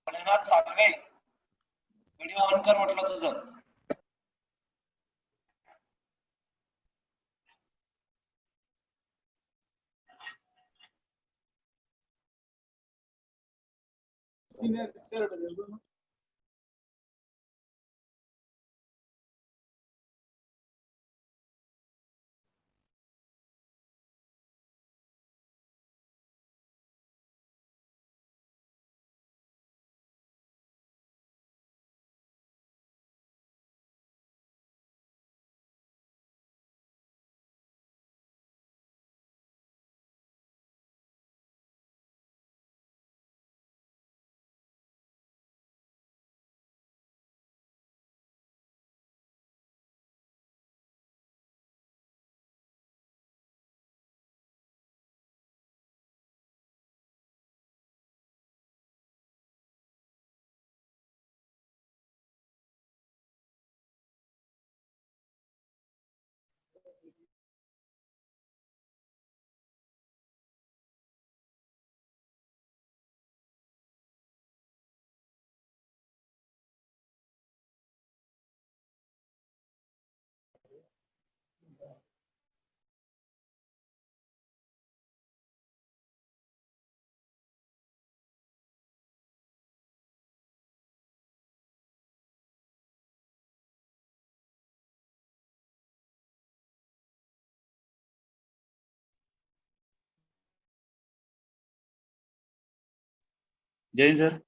Bholenath Salve video on कर म्हटलं तुझं. जैन सर.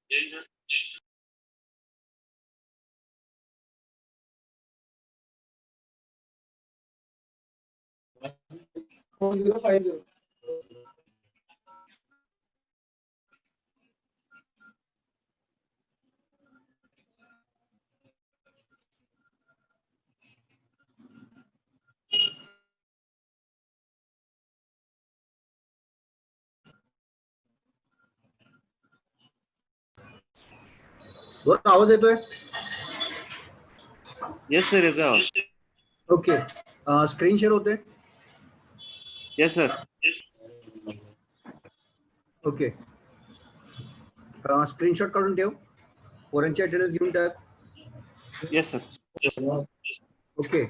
आवाज येतोय? येस सर, येतोय आवाज. ओके, स्क्रीन शेअर होते? Yes sir. ओके, स्क्रीनशॉट काढून ठेव, पोरांची अटेंडन्स घेऊन टाक. Yes sir. Okay,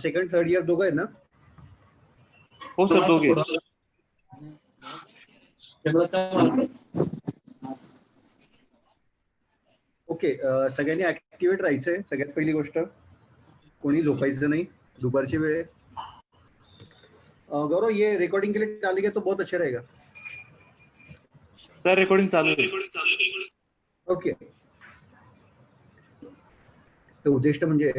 second third year दोघं आहे ना? हो सर, दोघे. ओके, सगळ्यांनी ऍक्टिव्हेट राहायचंय. सगळ्यात पहिली गोष्ट, कोणी झोपायचं नाही दुपारची वेळ. गौरव, ये रिकॉर्डिंग के लिए डालेंगे तो बहुत अच्छा रहेगा. सर रेकॉर्डिंग चालू आहे. ओके, तर उद्दिष्ट म्हणजे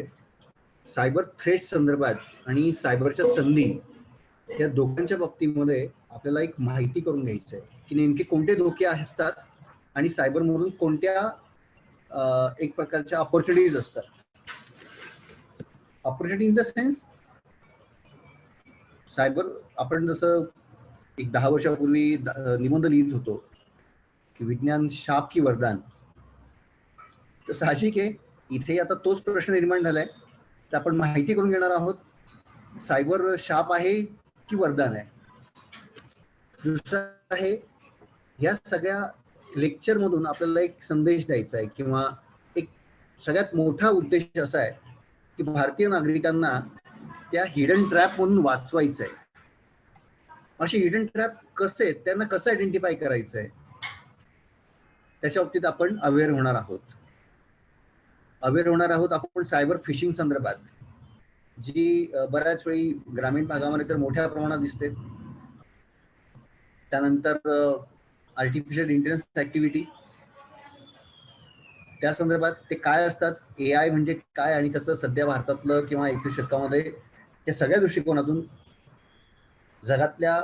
सायबर थ्रेट संदर्भात आणि सायबरच्या संधी या दोघांच्या बाबतीमध्ये आपल्याला एक माहिती करून घ्यायचं आहे की नेमके कोणते धोके असतात आणि सायबरमधून कोणत्या एक प्रकारच्या ऑपॉर्च्युनिटीज असतात. Opportunity in the sense, cyber, आपण जसं एक 10 वर्षापूर्वी निबंध लिहित होतो की विज्ञान शाप की वरदान, तर साहजिक आहे इथे आता तोच प्रश्न निर्माण झालाय. तर आपण माहिती करून घेणार आहोत, सायबर शाप आहे की वरदान आहे. दुसरं आहे, या सगळ्या लेक्चर मधून आपल्याला एक संदेश द्यायचा आहे किंवा एक सगळ्यात मोठा उद्देश असा आहे की भारतीय नागरिकांना त्या हिडन ट्रॅप म्हणून वाचवायचं आहे. असे हिडन ट्रॅप कसे आहेत, त्यांना कसं आयडेंटिफाय करायचं आहे, त्याच्या बाबतीत आपण अवेअर होणार आहोत. आपण सायबर फिशिंग संदर्भात, जी बऱ्याच वेळी ग्रामीण भागामध्ये तर मोठ्या प्रमाणात दिसते. त्यानंतर आर्टिफिशियल इंटेलिजन्स ऍक्टिव्हिटी, त्या संदर्भात ते काय असतात, AI म्हणजे काय आणि त्याचं सध्या भारतातलं किंवा 21 शतकामध्ये त्या सगळ्या दृष्टिकोनातून जगातल्या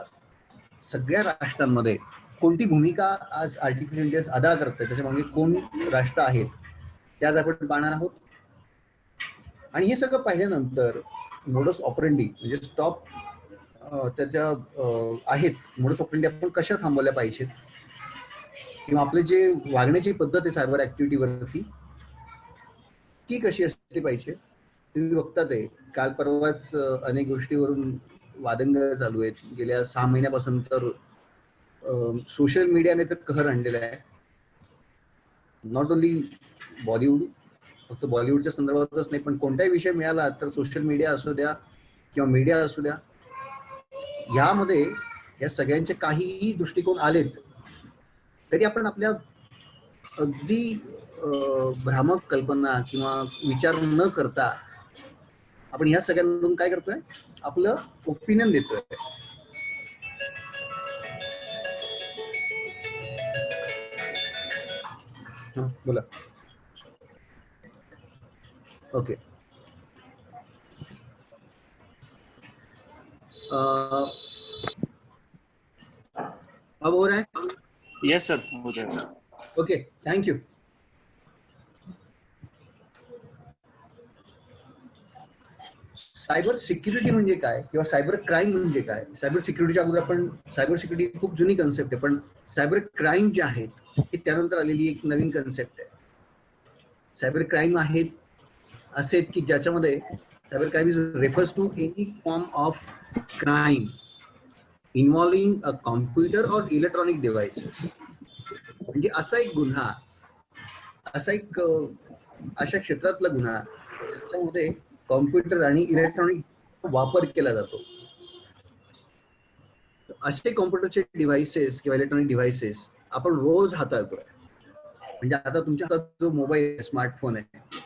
सगळ्या राष्ट्रांमध्ये कोणती भूमिका आज आर्टिफिशियल इंटेलिजन्स अदा करते, त्याच्या मागे कोण राष्ट्र आहेत, त्यात आपण पाहणार आहोत. आणि हे सगळं पाहिल्यानंतर मोडस ऑपरेंडी म्हणजे स्टॉप त्याच्या आहेत, मोडस ऑपरेंडी आपण कशा थांबवल्या पाहिजेत किंवा आपले जे वागण्याची पद्धत आहे सायबर ऍक्टिव्हिटीवरती ती कशी असली पाहिजे. तुम्ही बघतात आहे काल परवाच अनेक गोष्टीवरून वादंग चालू आहेत. गेल्या 6 महिन्यापासून तर सोशल मीडियाने तर कहर आणलेला आहे. नॉट ओनली बॉलिवूड, फक्त बॉलिवूडच्या संदर्भातच नाही, पण कोणताही विषय मिळाला तर सोशल मीडिया असू द्या किंवा मीडिया असू द्या, यामध्ये या सगळ्यांचे काहीही दृष्टिकोन आलेत तरी आपण आपल्या अगदी भ्रामक कल्पना किंवा विचार न करता आपण ह्या सगळ्यांमधून काय करतोय, आपलं ओपिनियन देतोय. बोला. ओके. अब हो रहा है? यस सर, हो जाएगा. Okay, thank you. Cyber security म्हणजे काय किंवा सायबर क्राईम म्हणजे काय. सायबर सिक्युरिटीच्या अगोदर आपण, सायबर सिक्युरिटी खूप जुनी कन्सेप्ट आहे, पण सायबर क्राईम जे आहेत ही त्यानंतर आलेली एक नवीन कन्सेप्ट आहे. सायबर क्राईम आहेत असे की ज्याच्यामध्ये cyber crime refers to any form of crime involving a computer or electronic devices. म्हणजे असा एक गुन्हा, असा एक अशा क्षेत्रातला गुन्हा त्याच्यामध्ये कॉम्प्युटर आणि इलेक्ट्रॉनिक वापर केला जातो. असे कॉम्प्युटरचे डिव्हाइसेस किंवा इलेक्ट्रॉनिक डिव्हाइसेस आपण रोज हाताळतोय. म्हणजे आता तुमच्या हातात जो मोबाईल स्मार्टफोन आहे,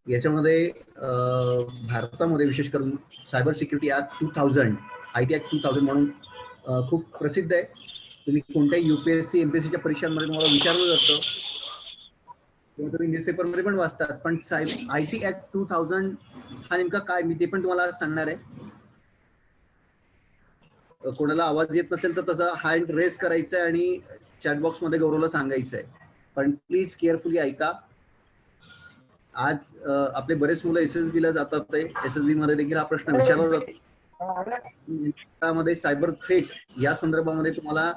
याच्यामध्ये भारतामध्ये विशेष करून cyber security act 2000, IT act 2000 म्हणून खूप प्रसिद्ध आहे. तुम्ही कोणत्याही UPSC MPSCच्या परीक्षांमध्ये तुम्हाला विचारलं जातं किंवा तुम्ही न्यूजपेपरमध्ये पण वाचतात, पण IT ऍक्ट 2000 हा नेमका काय, मी ते पण तुम्हाला आज सांगणार आहे. कोणाला आवाज येत नसेल तर तसा हँड रेस करायचा आहे आणि चॅट बॉक्स मध्ये गौरवला सांगायचं आहे, पण प्लीज केअरफुली ऐका. आज आपले बरेच मुलं SSB ला जातात, SSB मध्ये देखील हा प्रश्न विचारला जातो. त्यामध्ये सायबर थ्रेट या संदर्भामध्ये तुम्हाला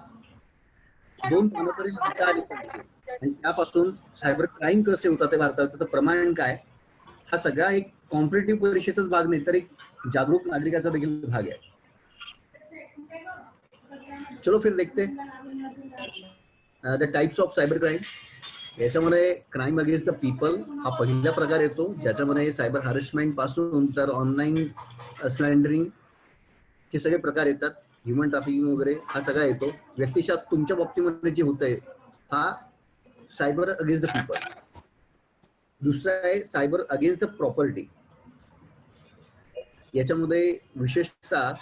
2 पानं तरी लिहिता आली पाहिजे आणि त्यापासून सायबर क्राईम कसे होतात ते भारतात, त्याचं प्रमाण काय, हा सगळा एक कॉम्पिटिटिव्ह परीक्षेचाच भाग नाही तर एक जागरूक नागरिकाचा देखील भाग आहे. चलो फिर देखते the types of cyber crime. याच्यामध्ये क्राईम अगेन्स्ट द पीपल हा पहिला प्रकार येतो, ज्याच्यामध्ये सायबर हॅरेसमेंट पासून तर ऑनलाईन स्लँडरिंग हे सगळे प्रकार येतात. ह्युमन ट्रॅफिकिंग वगैरे हा सगळा येतो. व्यक्तिशः तुमच्या बाबतीमध्ये जे होतंय हा सायबर अगेन्स्ट द पीपल. दुसरा आहे सायबर अगेन्स्ट द प्रॉपर्टी. याच्यामध्ये विशेषतः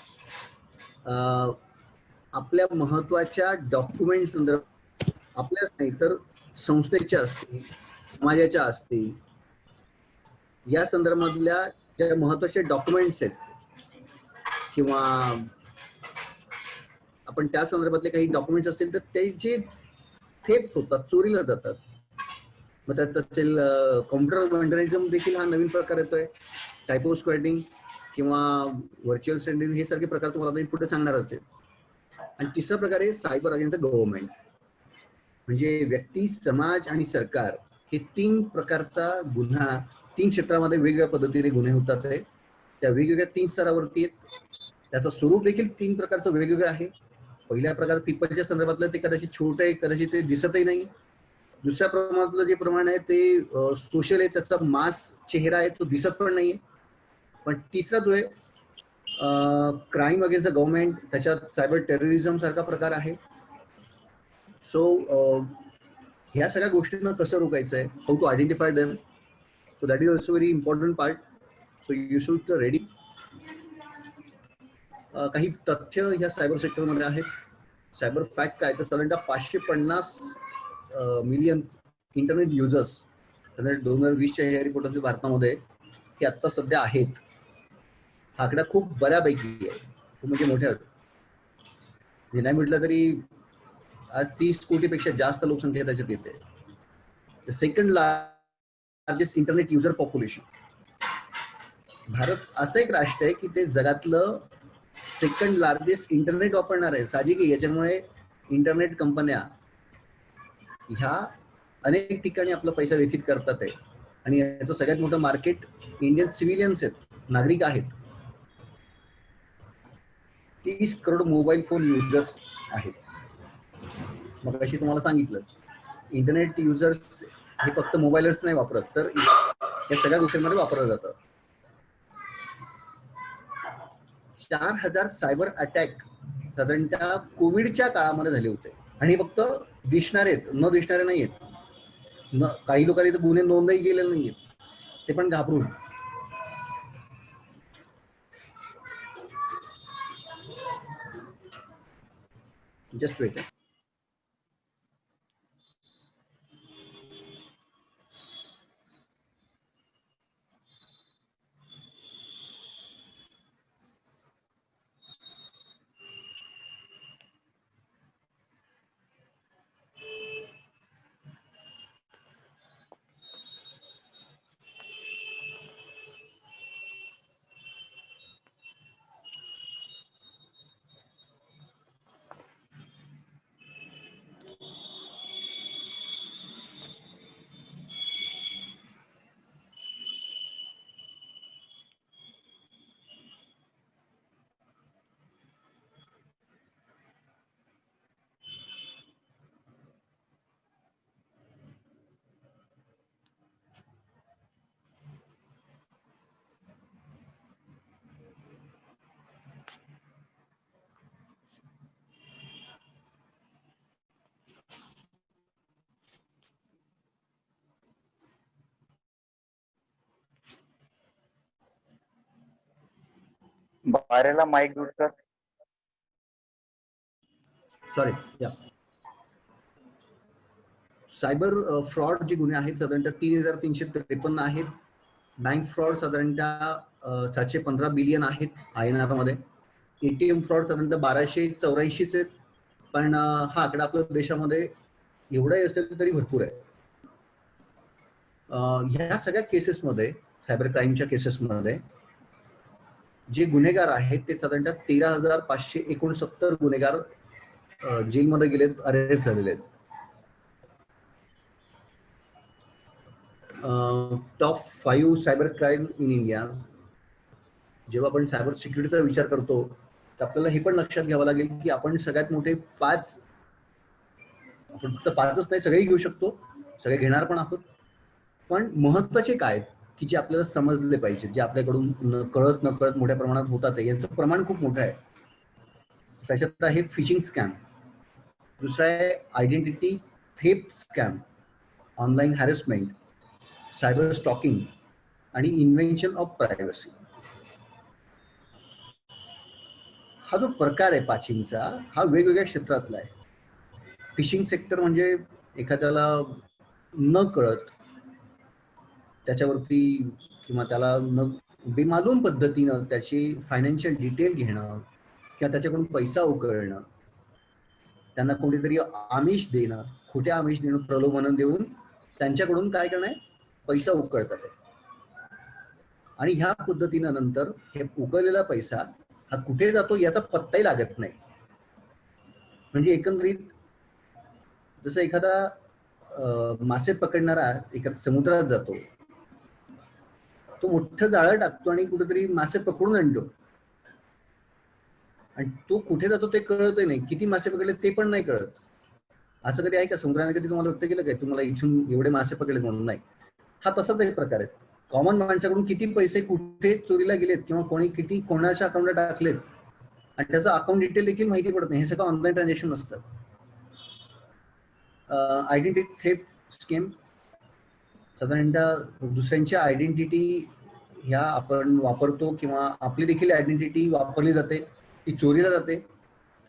आपल्या महत्वाच्या डॉक्युमेंट संदर्भात, आपल्याच नाही तर संस्थेच्या असतील, समाजाच्या असतील, या संदर्भातल्या ज्या महत्वाचे डॉक्युमेंट्स आहेत किंवा आपण त्या संदर्भातले काही डॉक्युमेंट्स असतील तर ते जे थेफ्ट होतात, चोरीला जातात, मग त्यात असेल कॉम्प्युटर व्हँडलिझम देखील हा नवीन प्रकार येतोय, टायपो स्क्वॅटिंग किंवा व्हर्च्युअल स्टँडिंग, हे सारखे प्रकार तुम्हाला मी पुढे सांगणार असेल. आणि तिसरा प्रकार आहे सायबर अगेन्स्ट द गव्हर्नमेंट, म्हणजे व्यक्ती, समाज आणि सरकार हे 3 प्रकारचा गुन्हा, 3 क्षेत्रामध्ये वेगवेगळ्या पद्धतीने गुन्हे होतात आहे. त्या वेगवेगळ्या 3 स्तरावरती आहेत. त्याचं स्वरूप देखील 3 प्रकारचं वेगवेगळं आहे. पहिल्या प्रकार पीपलच्या संदर्भातलं ते कदाचित छोटं आहे, कदाचित ते दिसतही नाही. दुसऱ्या प्रमाणातलं जे प्रमाण आहे ते सोशल आहे, त्याचा मास चेहरा आहे, तो दिसत पण नाहीये. पण तिसरा जो आहे क्राईम अगेन्स्ट द गव्हर्नमेंट, त्याच्यात सायबर टेररिझम सारखा प्रकार आहे. सो ह्या सगळ्या गोष्टींना कसं रोखायचं आहे, how to identify them, so that is also very important part. So you should ready. काही तथ्य ह्या सायबर सेक्टरमध्ये आहेत. सायबर फॅक्ट काय, तर साधारणतः 550 मिलियन इंटरनेट युजर्स 2020च्या ह्या रिपोर्टमध्ये भारतामध्ये ते आत्ता सध्या आहेत. हा आकडा खूप बऱ्यापैकी आहे, खूप म्हणजे मोठ्या, म्हणजे नाही म्हटलं तरी आज 30 कोटीपेक्षा जास्त लोकसंख्या त्याच्यात येते. Second largest internet user population. Bharat असं एक राष्ट्र आहे की ते जगातलं सेकंड लार्जेस्ट इंटरनेट वापरणार आहे. साहजिक आहे, याच्यामुळे इंटरनेट कंपन्या ह्या अनेक ठिकाणी आपला पैसा व्यतीत करतात आहे. आणि याचं सगळ्यात मोठं मार्केट इंडियन सिव्हिलियन्स आहेत, नागरिक आहेत. 30 करोड मोबाईल फोन युजर्स आहेत. मग अशी तुम्हाला सांगितलंच, इंटरनेट युजर्स हे फक्त मोबाईलच नाही वापरत, तर या सगळ्या गोष्टींमध्ये वापरलं जातं. 4000 सायबर अटॅक साधारणतः कोविडच्या काळामध्ये झाले होते. आणि फक्त दिसणारे, न दिसणारे नाही आहेत. काही लोकांनी तर गुन्हे नोंदही केलेले नाही आहेत, ते पण घाबरून. Just wait. बाहेरला माईक म्यूट कर. सॉरी. या सायबर फ्रॉड जे गुन्हे आहेत साधारणतः 3353 आहेत. बँक फ्रॉड साधारणतः 715 बिलियन आहेत INR मध्ये. ATM फ्रॉड साधारणतः 1284 आहेत. पण हा आकडा आपल्या देशामध्ये एवढाही असेल तरी भरपूर आहे. ह्या सगळ्या केसेसमध्ये, सायबर क्राईमच्या केसेसमध्ये जे गुन्हेगार आहेत ते साधारणतः 13,569 गुन्हेगार जेलमध्ये गेलेत, अरेस्ट झालेले आहेत. Top 5 cyber crime in India. जेव्हा आपण सायबर सिक्युरिटीचा विचार करतो तर आपल्याला हे पण लक्षात घ्यावं लागेल की आपण सगळ्यात मोठे 5, आपण फक्त 5च नाही, सगळे घेऊ शकतो, सगळे घेणार पण आहोत. पण महत्वाचे काय की जे आपल्याला समजले पाहिजे, जे आपल्याकडून कळत नकळत मोठ्या प्रमाणात होतात, यांचं प्रमाण खूप मोठं आहे. त्याच्यात आहे फिशिंग स्कॅम, दुसरा आहे identity theft scam, online harassment, cyber stalking आणि इन्व्हेन्शन ऑफ प्रायव्हसी. हा जो प्रकार आहे पाचिंगचा, हा वेगवेगळ्या क्षेत्रातला आहे. फिशिंग सेक्टर म्हणजे एखाद्याला न कळत त्याच्यावरती किंवा त्याला न बेमालूम पद्धतीनं त्याची फायनान्शियल डिटेल घेणं किंवा त्याच्याकडून पैसा उकळणं, त्यांना कोणीतरी आमिष देणं, खोट्या आमिष देणं, प्रलोभन देऊन त्यांच्याकडून काय करणार, पैसा उकळतात आहे. आणि ह्या पद्धतीनं नंतर हे उकळलेला पैसा हा कुठे जातो याचा पत्ताही लागत नाही. म्हणजे एकंदरीत जसं एखादा मासे पकडणारा एखाद्या समुद्रात जातो, तो मोठं जाळं टाकतो आणि कुठेतरी मासे पकडून आणतो, आणि तो कुठे जातो ते कळतही नाही, किती मासे पकडले ते पण नाही कळत. असं कधी आहे का समुद्राने कधी तुम्हाला व्यक्त केलं काय तुम्हाला इथून एवढे मासे पकडले म्हणून? नाही. हा तसाच एक प्रकार आहे. कॉमन माणसाकडून किती पैसे कुठे चोरीला गेलेत किंवा कोणी किती कोणाच्या अकाउंटला टाकलेत आणि त्याचं अकाउंट डिटेल देखील माहिती पडत नाही. हे सगळं ऑनलाईन ट्रान्झॅक्शन असतं. आयडेंटिटी थेफ्ट स्कीम साधारणतः दुसऱ्यांच्या आयडेंटिटी ह्या आपण वापरतो किंवा आपली देखील आयडेंटिटी वापरली जाते, ती चोरीला जाते.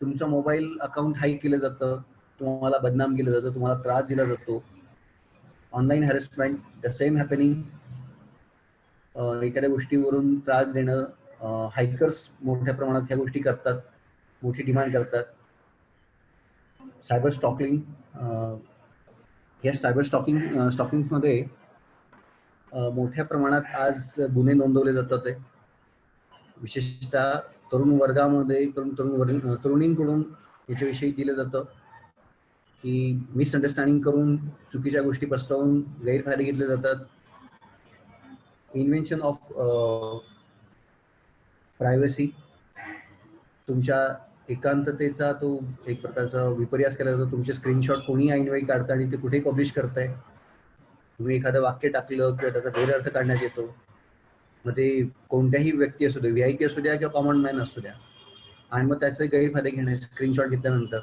तुमचं मोबाईल अकाउंट हाईक केलं जातं, तुम्हाला बदनाम केलं जातं, तुम्हाला त्रास दिला जातो. Online harassment the same happening. एखाद्या गोष्टीवरून त्रास देणं, हायकर्स मोठ्या प्रमाणात ह्या गोष्टी करतात, मोठी डिमांड करतात. सायबर स्टॉकिंग, या सायबर स्टॉकिंगमध्ये मोठ्या प्रमाणात आज गुन्हे नोंदवले जातात. विशेषतः तरुण वर्गामध्ये तरुणींकडून याच्याविषयी दिलं जातं की मिसअंडरस्टँडिंग करून चुकीच्या गोष्टी पसरवून गैरफायदे घेतले जातात. इन्व्हेन्शन ऑफ प्रायव्हसी, तुमच्या एकांततेचा तो एक प्रकारचा विपर्यास केला जातो. तुमचे स्क्रीनशॉट कोणी ऐनवेळी काढतं आणि ते कुठेही पब्लिश करताय. तुम्ही एखादं वाक्य टाकलं किंवा त्याचा गैरअर्थ काढण्यात येतो. मग ते कोणत्याही व्यक्ती असू दे, VIP असू द्या किंवा कॉमन मॅन असू द्या, आणि मग त्याचे गैरफायदे घेणे स्क्रीनशॉट घेतल्यानंतर.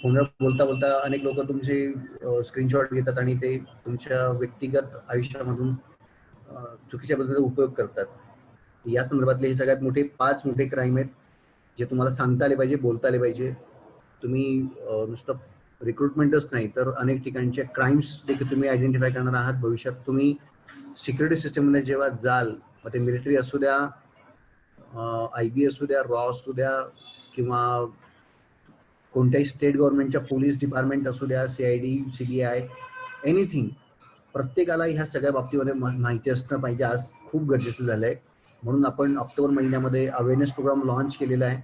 फोनवर बोलता बोलता अनेक लोक तुमचे स्क्रीनशॉट घेतात आणि ते तुमच्या व्यक्तिगत आयुष्यामधून चुकीच्या पद्धतीचा उपयोग करतात. या संदर्भातले हे सगळ्यात मोठे 5 मोठे क्राईम आहेत जे तुम्हाला सांगता आले पाहिजे, बोलता आले पाहिजे. तुम्ही नुसतं रिक्रुटमेंटच नाही तर अनेक ठिकाणचे क्राईम्स देखील तुम्ही आयडेंटिफाय करणार आहात. भविष्यात तुम्ही सिक्युरिटी सिस्टममध्ये जेव्हा जाल, मग ते मिलिटरी असू द्या, IB असू द्या, रॉ असू द्या, किंवा कोणत्याही स्टेट गव्हर्नमेंटच्या पोलीस डिपार्टमेंट असू द्या, CID, CBI, एनिथिंग, प्रत्येकाला ह्या सगळ्या बाबतीमध्ये माहिती असणं पाहिजे. आज खूप गरजेचं झालं आहे. म्हणून आपण ऑक्टोबर महिन्यामध्ये अवेअरनेस प्रोग्राम लॉन्च केलेला आहे.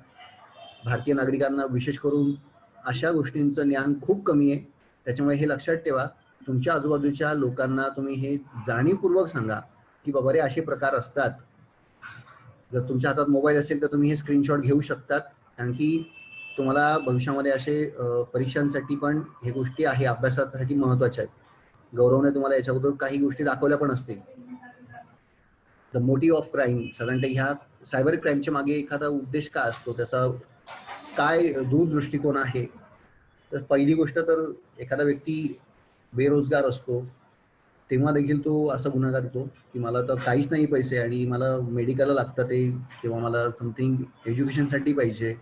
भारतीय नागरिकांना विशेष करून अशा गोष्टींचं ज्ञान खूप कमी आहे. त्याच्यामुळे हे लक्षात ठेवा, तुमच्या आजूबाजूच्या लोकांना तुम्ही हे जाणीवपूर्वक सांगा की बाबा रे असे प्रकार असतात. जर तुमच्या हातात मोबाईल असेल तर तुम्ही हे स्क्रीनशॉट घेऊ शकतात, कारण की तुम्हाला भविष्यामध्ये असे परीक्षांसाठी पण हे गोष्टी आहे, अभ्यासासाठी महत्वाच्या आहेत. गौरवने तुम्हाला याच्या अगोदर काही गोष्टी दाखवल्या पण असतील. द मोटिव्ह ऑफ क्राईम, साधारणतः ह्या सायबर क्राईमच्या मागे एखादा उद्देश काय असतो, त्याचा काय दूरदृष्टिकोन आहे. तर पहिली गोष्ट तर एखादा व्यक्ती बेरोजगार असतो तेव्हा देखील तो असा गुन्हा करतो की मला तर काहीच नाही पैसे आणि मला मेडिकलला लागतं ते, किंवा मला समथिंग एज्युकेशनसाठी पाहिजे,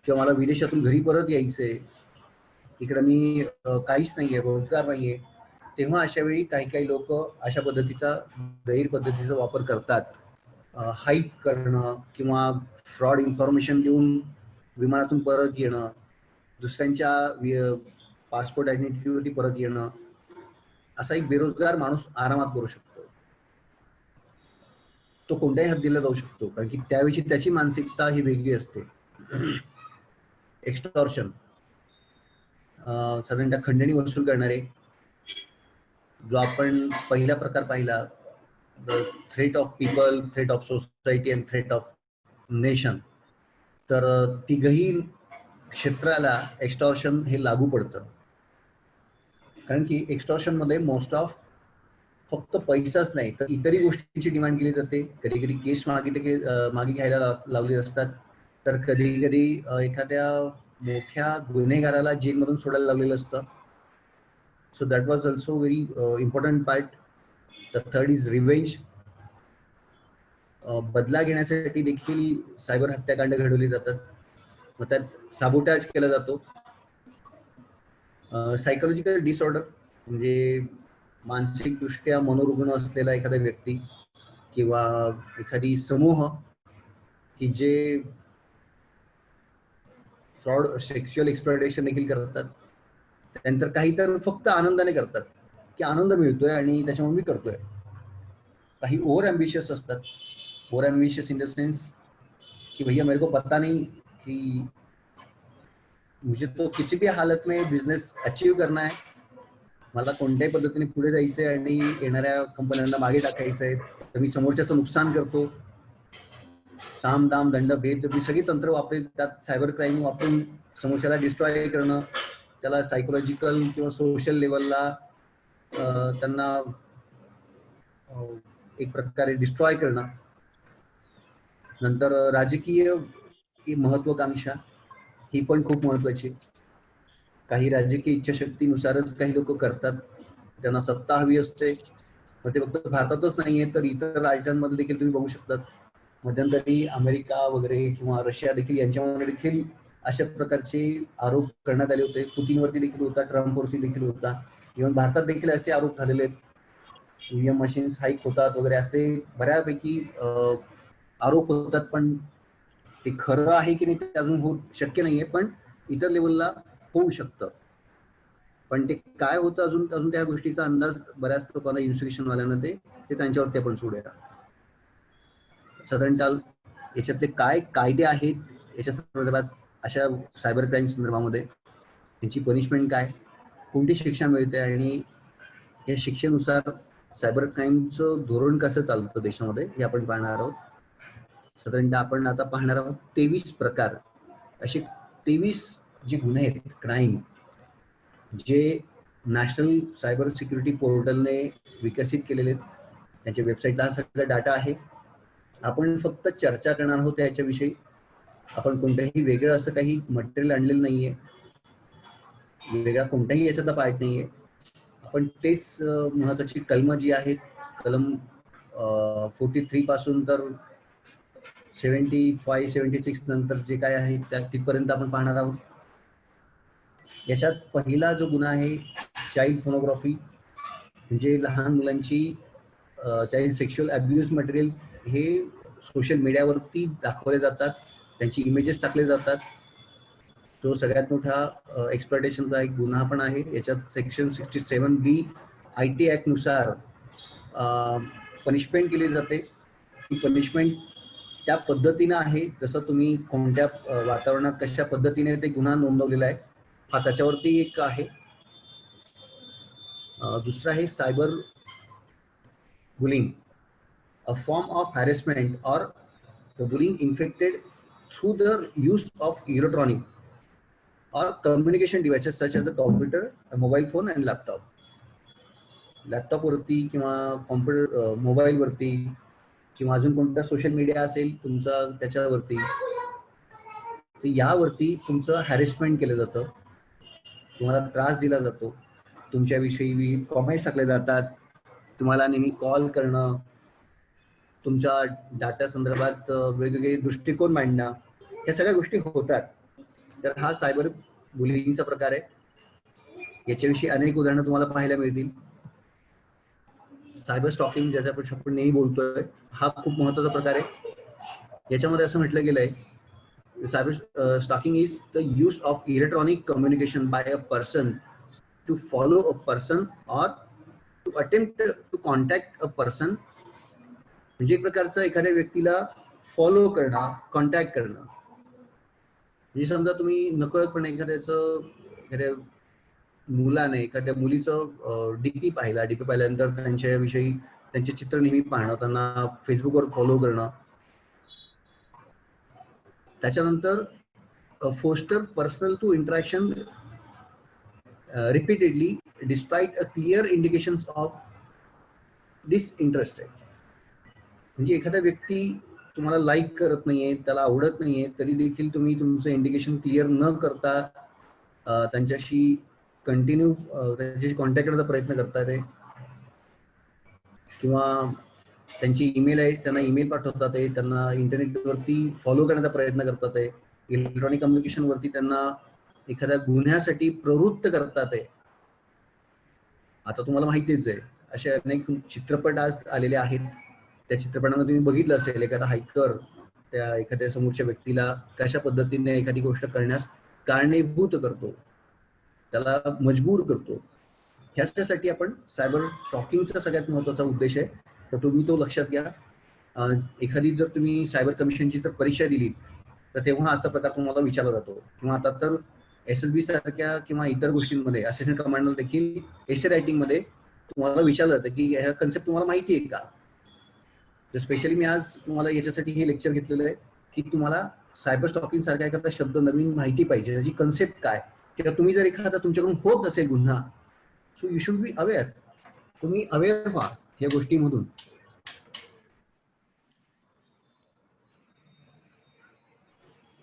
किंवा मला विदेशातून घरी परत यायचंय, इकडं मी काहीच नाहीये, रोजगार नाहीये. तेव्हा अशा वेळी काही लोक अशा पद्धतीचा गैरपद्धतीचा वापर करतात. हाईक करणं किंवा फ्रॉड इन्फॉर्मेशन देऊन विमानातून परत येणं, दुसऱ्यांच्या पासपोर्ट आयडेंटिटीवरती परत येणं, असा एक बेरोजगार माणूस आरामात करू शकतो. तो कोणत्याही हद्दीला जाऊ शकतो, कारण की त्याविषयी त्याची मानसिकता ही वेगळी असते. एक्स्टॉर्शन, साधारणतः खंडणी वसूल करणारे, जो आपण पहिला प्रकार पाहिला, the threat of people, threat of society and threat of nation, तर तिघही क्षेत्राला एक्स्टॉर्शन हे लागू पडतं. कारण की एक्स्टॉर्शन मध्ये मोस्ट ऑफ फक्त पैसाच नाही तर इतरही गोष्टींची डिमांड केली जाते. कधी कधी केस मागे घ्यायला लावली असतात, तर कधी कधी एखाद्या मोठ्या गुन्हेगाराला जेलमधून सोडायला लावलेलं असतं. So that was also very important part. The third is revenge. बदला घेण्यासाठी देखील सायबर हत्याकांड घडवली जातात, मग त्यात साबोटाज केला जातो. सायकोलॉजिकल डिसऑर्डर म्हणजे मानसिकदृष्ट्या मनोरुग्ण असलेला एखादा व्यक्ती किंवा एखादी समूह की जे फ्रॉड सेक्शुअल एक्सप्लॉयटेशन देखील करतात. त्यानंतर काही तर फक्त आनंदाने करतात की आनंद मिळतोय आणि त्याच्यामुळे मी करतोय. काही ओव्हर ॲम्बिशियस असतात, over ambitious in the sense कि भैया मेरे को पता नहीं कि मुझे तो किसी भी हालत में बिझनेस अचीव करना है, मला कोणत्याही पद्धतीने पुढे जायचंय आणि येणाऱ्या कंपन्यांना मागे टाकायचंय, तर मी समोरच्याचं नुकसान करतो. साम दाम दंड भेद मी सगळी तंत्र वापरेल, त्यात सायबर क्राईम वापरून समोरच्याला डिस्ट्रॉय करणं, त्याला सायकोलॉजिकल किंवा सोशल लेवलला त्यांना एक प्रकारे डिस्ट्रॉय करणं. नंतर राजकीय महत्वाकांक्षा ही पण खूप महत्वाची. काही राजकीय इच्छाशक्तीनुसारच काही लोक करतात, त्यांना सत्ता हवी असते. मग ते फक्त भारतातच नाहीये तर इतर राज्यांमध्ये देखील तुम्ही बघू शकतात. मध्यंतरी अमेरिका वगैरे किंवा रशिया देखील यांच्यामध्ये देखील अशा प्रकारचे आरोप करण्यात आले होते. पुतीनवरती देखील होता, ट्रम्पवरती देखील होता. इव्हन भारतात देखील असे आरोप झालेले आहेत. ईव्हीएम मशीन्स हाईक होतात वगैरे असे बऱ्यापैकी आरोप होतात, पण ते खरं आहे की नाही ते अजून होऊ शक्य नाहीये, पण इतर लेवलला होऊ शकतं. पण ते काय होतं अजून त्या गोष्टीचा अंदाज बऱ्याच लोकांना इन्व्हेस्टिगेशन वाल्यांना ते त्यांच्यावरती आपण सोडूया. साधारणतः याच्यातले काय कायदे आहेत याच्या संदर्भात, अशा सायबर क्राईम संदर्भामध्ये त्यांची पनिशमेंट काय, कोणती शिक्षा मिळते आणि या शिक्षेनुसार सायबर क्राईमचं धोरण कसं चालतं देशामध्ये हे आपण पाहणार आहोत. साधारणतः आपण आता पाहणार आहोत 23 प्रकार, असे 23 जे गुन्हे आहेत क्राईम जे नॅशनल सायबर सिक्युरिटी पोर्टलने विकसित केलेले आहेत. त्यांच्या वेबसाईटला हा सगळा डाटा आहे. आपण फक्त चर्चा करणार आहोत याच्याविषयी. आपण कोणत्याही वेगळं असं काही मटेरियल आणलेलं नाहीये, वेगळा कोणताही याच्यातला पार्ट नाहीये. आपण तेच महत्वाची कलम जी आहेत, कलम 43 पासून तर 75-76 नंतर जे काय आहे त्या तिथपर्यंत आपण पाहणार आहोत. याच्यात पहिला जो गुन्हा आहे चाइल्ड फोनोग्राफी, म्हणजे लहान मुलांची चाइल्ड सेक्शुअल अब्यूज मटेरियल हे सोशल मीडियावरती दाखवले जातात, त्यांची इमेजेस टाकले जातात. तो सगळ्यात मोठा एक्सप्लॉयटेशनचा एक गुन्हा पण आहे. याच्यात सेक्शन 67B IT ऍक्ट नुसार पनिशमेंट केली जाते. ही पनिशमेंट त्या पद्धतीनं आहे जसं तुम्ही कोणत्या वातावरणात कशा पद्धतीने ते गुन्हा नोंदवलेला आहे हा त्याच्यावरती एक आहे. दुसरा आहे cyber bullying, a form of harassment or the bullying infected through the use of electronic or communication devices such as a computer, mobile phone and laptop. लॅपटॉपवरती किंवा कॉम्प्युटर मोबाईलवरती किंवा अजून कोणता सोशल मीडिया असेल तुमचा त्याच्यावरती, तर यावरती तुमचं हॅरेसमेंट केलं जातं, तुम्हाला त्रास दिला जातो, तुमच्याविषयी कॉमेंट्स टाकले जातात, तुम्हाला नेहमी कॉल करणं, तुमच्या डाटा संदर्भात वेगवेगळे दृष्टिकोन मांडणं, या सगळ्या गोष्टी होतात. तर हा सायबर बुलिंगचा प्रकार आहे. याच्याविषयी अनेक उदाहरणं तुम्हाला पाहायला मिळतील. सायबर स्टॉकिंग ज्याच्यापेक्षा आपण नेहमी बोलतोय हा खूप महत्वाचा प्रकार आहे. याच्यामध्ये असं म्हटलं गेलंय, cyber stalking is the use of electronic communication by a person to follow a person or to attempt to contact a person. म्हणजे एक प्रकारचं एखाद्या व्यक्तीला फॉलो करणं, कॉन्टॅक्ट करणं. म्हणजे समजा तुम्ही नकळतपणे एखाद्या मुलाने एखाद्या मुलीचं डीपी पाहिल्यानंतर त्यांच्याविषयी त्यांचे चित्र नेहमी पाहणं, त्यांना फेसबुकवर फॉलो करणं, त्याच्यानंतर foster personal to interaction repeatedly despite a clear indications of disinterested. म्हणजे एखादा व्यक्ती तुम्हाला लाईक करत नाहीये, त्याला आवडत नाहीये, तरी देखील तुम्ही तुमचं इंडिकेशन क्लिअर न करता त्यांच्याशी कंटिन्यू त्यांच्याशी कॉन्टॅक्ट करण्याचा प्रयत्न करतात आहे, किंवा त्यांची ईमेल आहे त्यांना ईमेल पाठवतात आहे, त्यांना इंटरनेटवरती फॉलो करण्याचा प्रयत्न करतात आहे, इलेक्ट्रॉनिक कम्युनिकेशन वरती त्यांना एखाद्या गुन्ह्यासाठी प्रवृत्त करतात आहे. आता तुम्हाला माहितीच आहे असे अनेक चित्रपट आज आलेले आहेत. त्या चित्रपटामध्ये तुम्ही बघितलं असेल एखादा हायकर त्या एखाद्या समोरच्या व्यक्तीला कशा पद्धतीने एखादी गोष्ट करण्यास कारणीभूत करतो, त्याला मजबूर करतो. ह्याच्यासाठी आपण सायबर स्टॉकिंगचा सगळ्यात महत्त्वाचा उद्देश आहे, तर तुम्ही तो लक्षात घ्या. एखादी जर तुम्ही सायबर कमिशनची जर परीक्षा दिली तर तेव्हा असा प्रकार तुम्हाला विचारला जातो, किंवा आता तर SSB सारख्या किंवा इतर गोष्टींमध्ये असिस्टंट कमांडर देखील एसे रायटिंगमध्ये तुम्हाला विचारलं जातं की ह्या कन्सेप्ट तुम्हाला माहिती आहे का. तर स्पेशली मी आज तुम्हाला याच्यासाठी हे लेक्चर घेतलेलं आहे की तुम्हाला सायबर स्टॉकिंग सारखा एखादा शब्द नवीन माहिती पाहिजे, त्याची कन्सेप्ट काय, किंवा तुम्ही जर एखादा तुमच्याकडून होत नसेल गुन्हा, so you should be aware. तुम्ही अवेअर व्हा या गोष्टीमधून.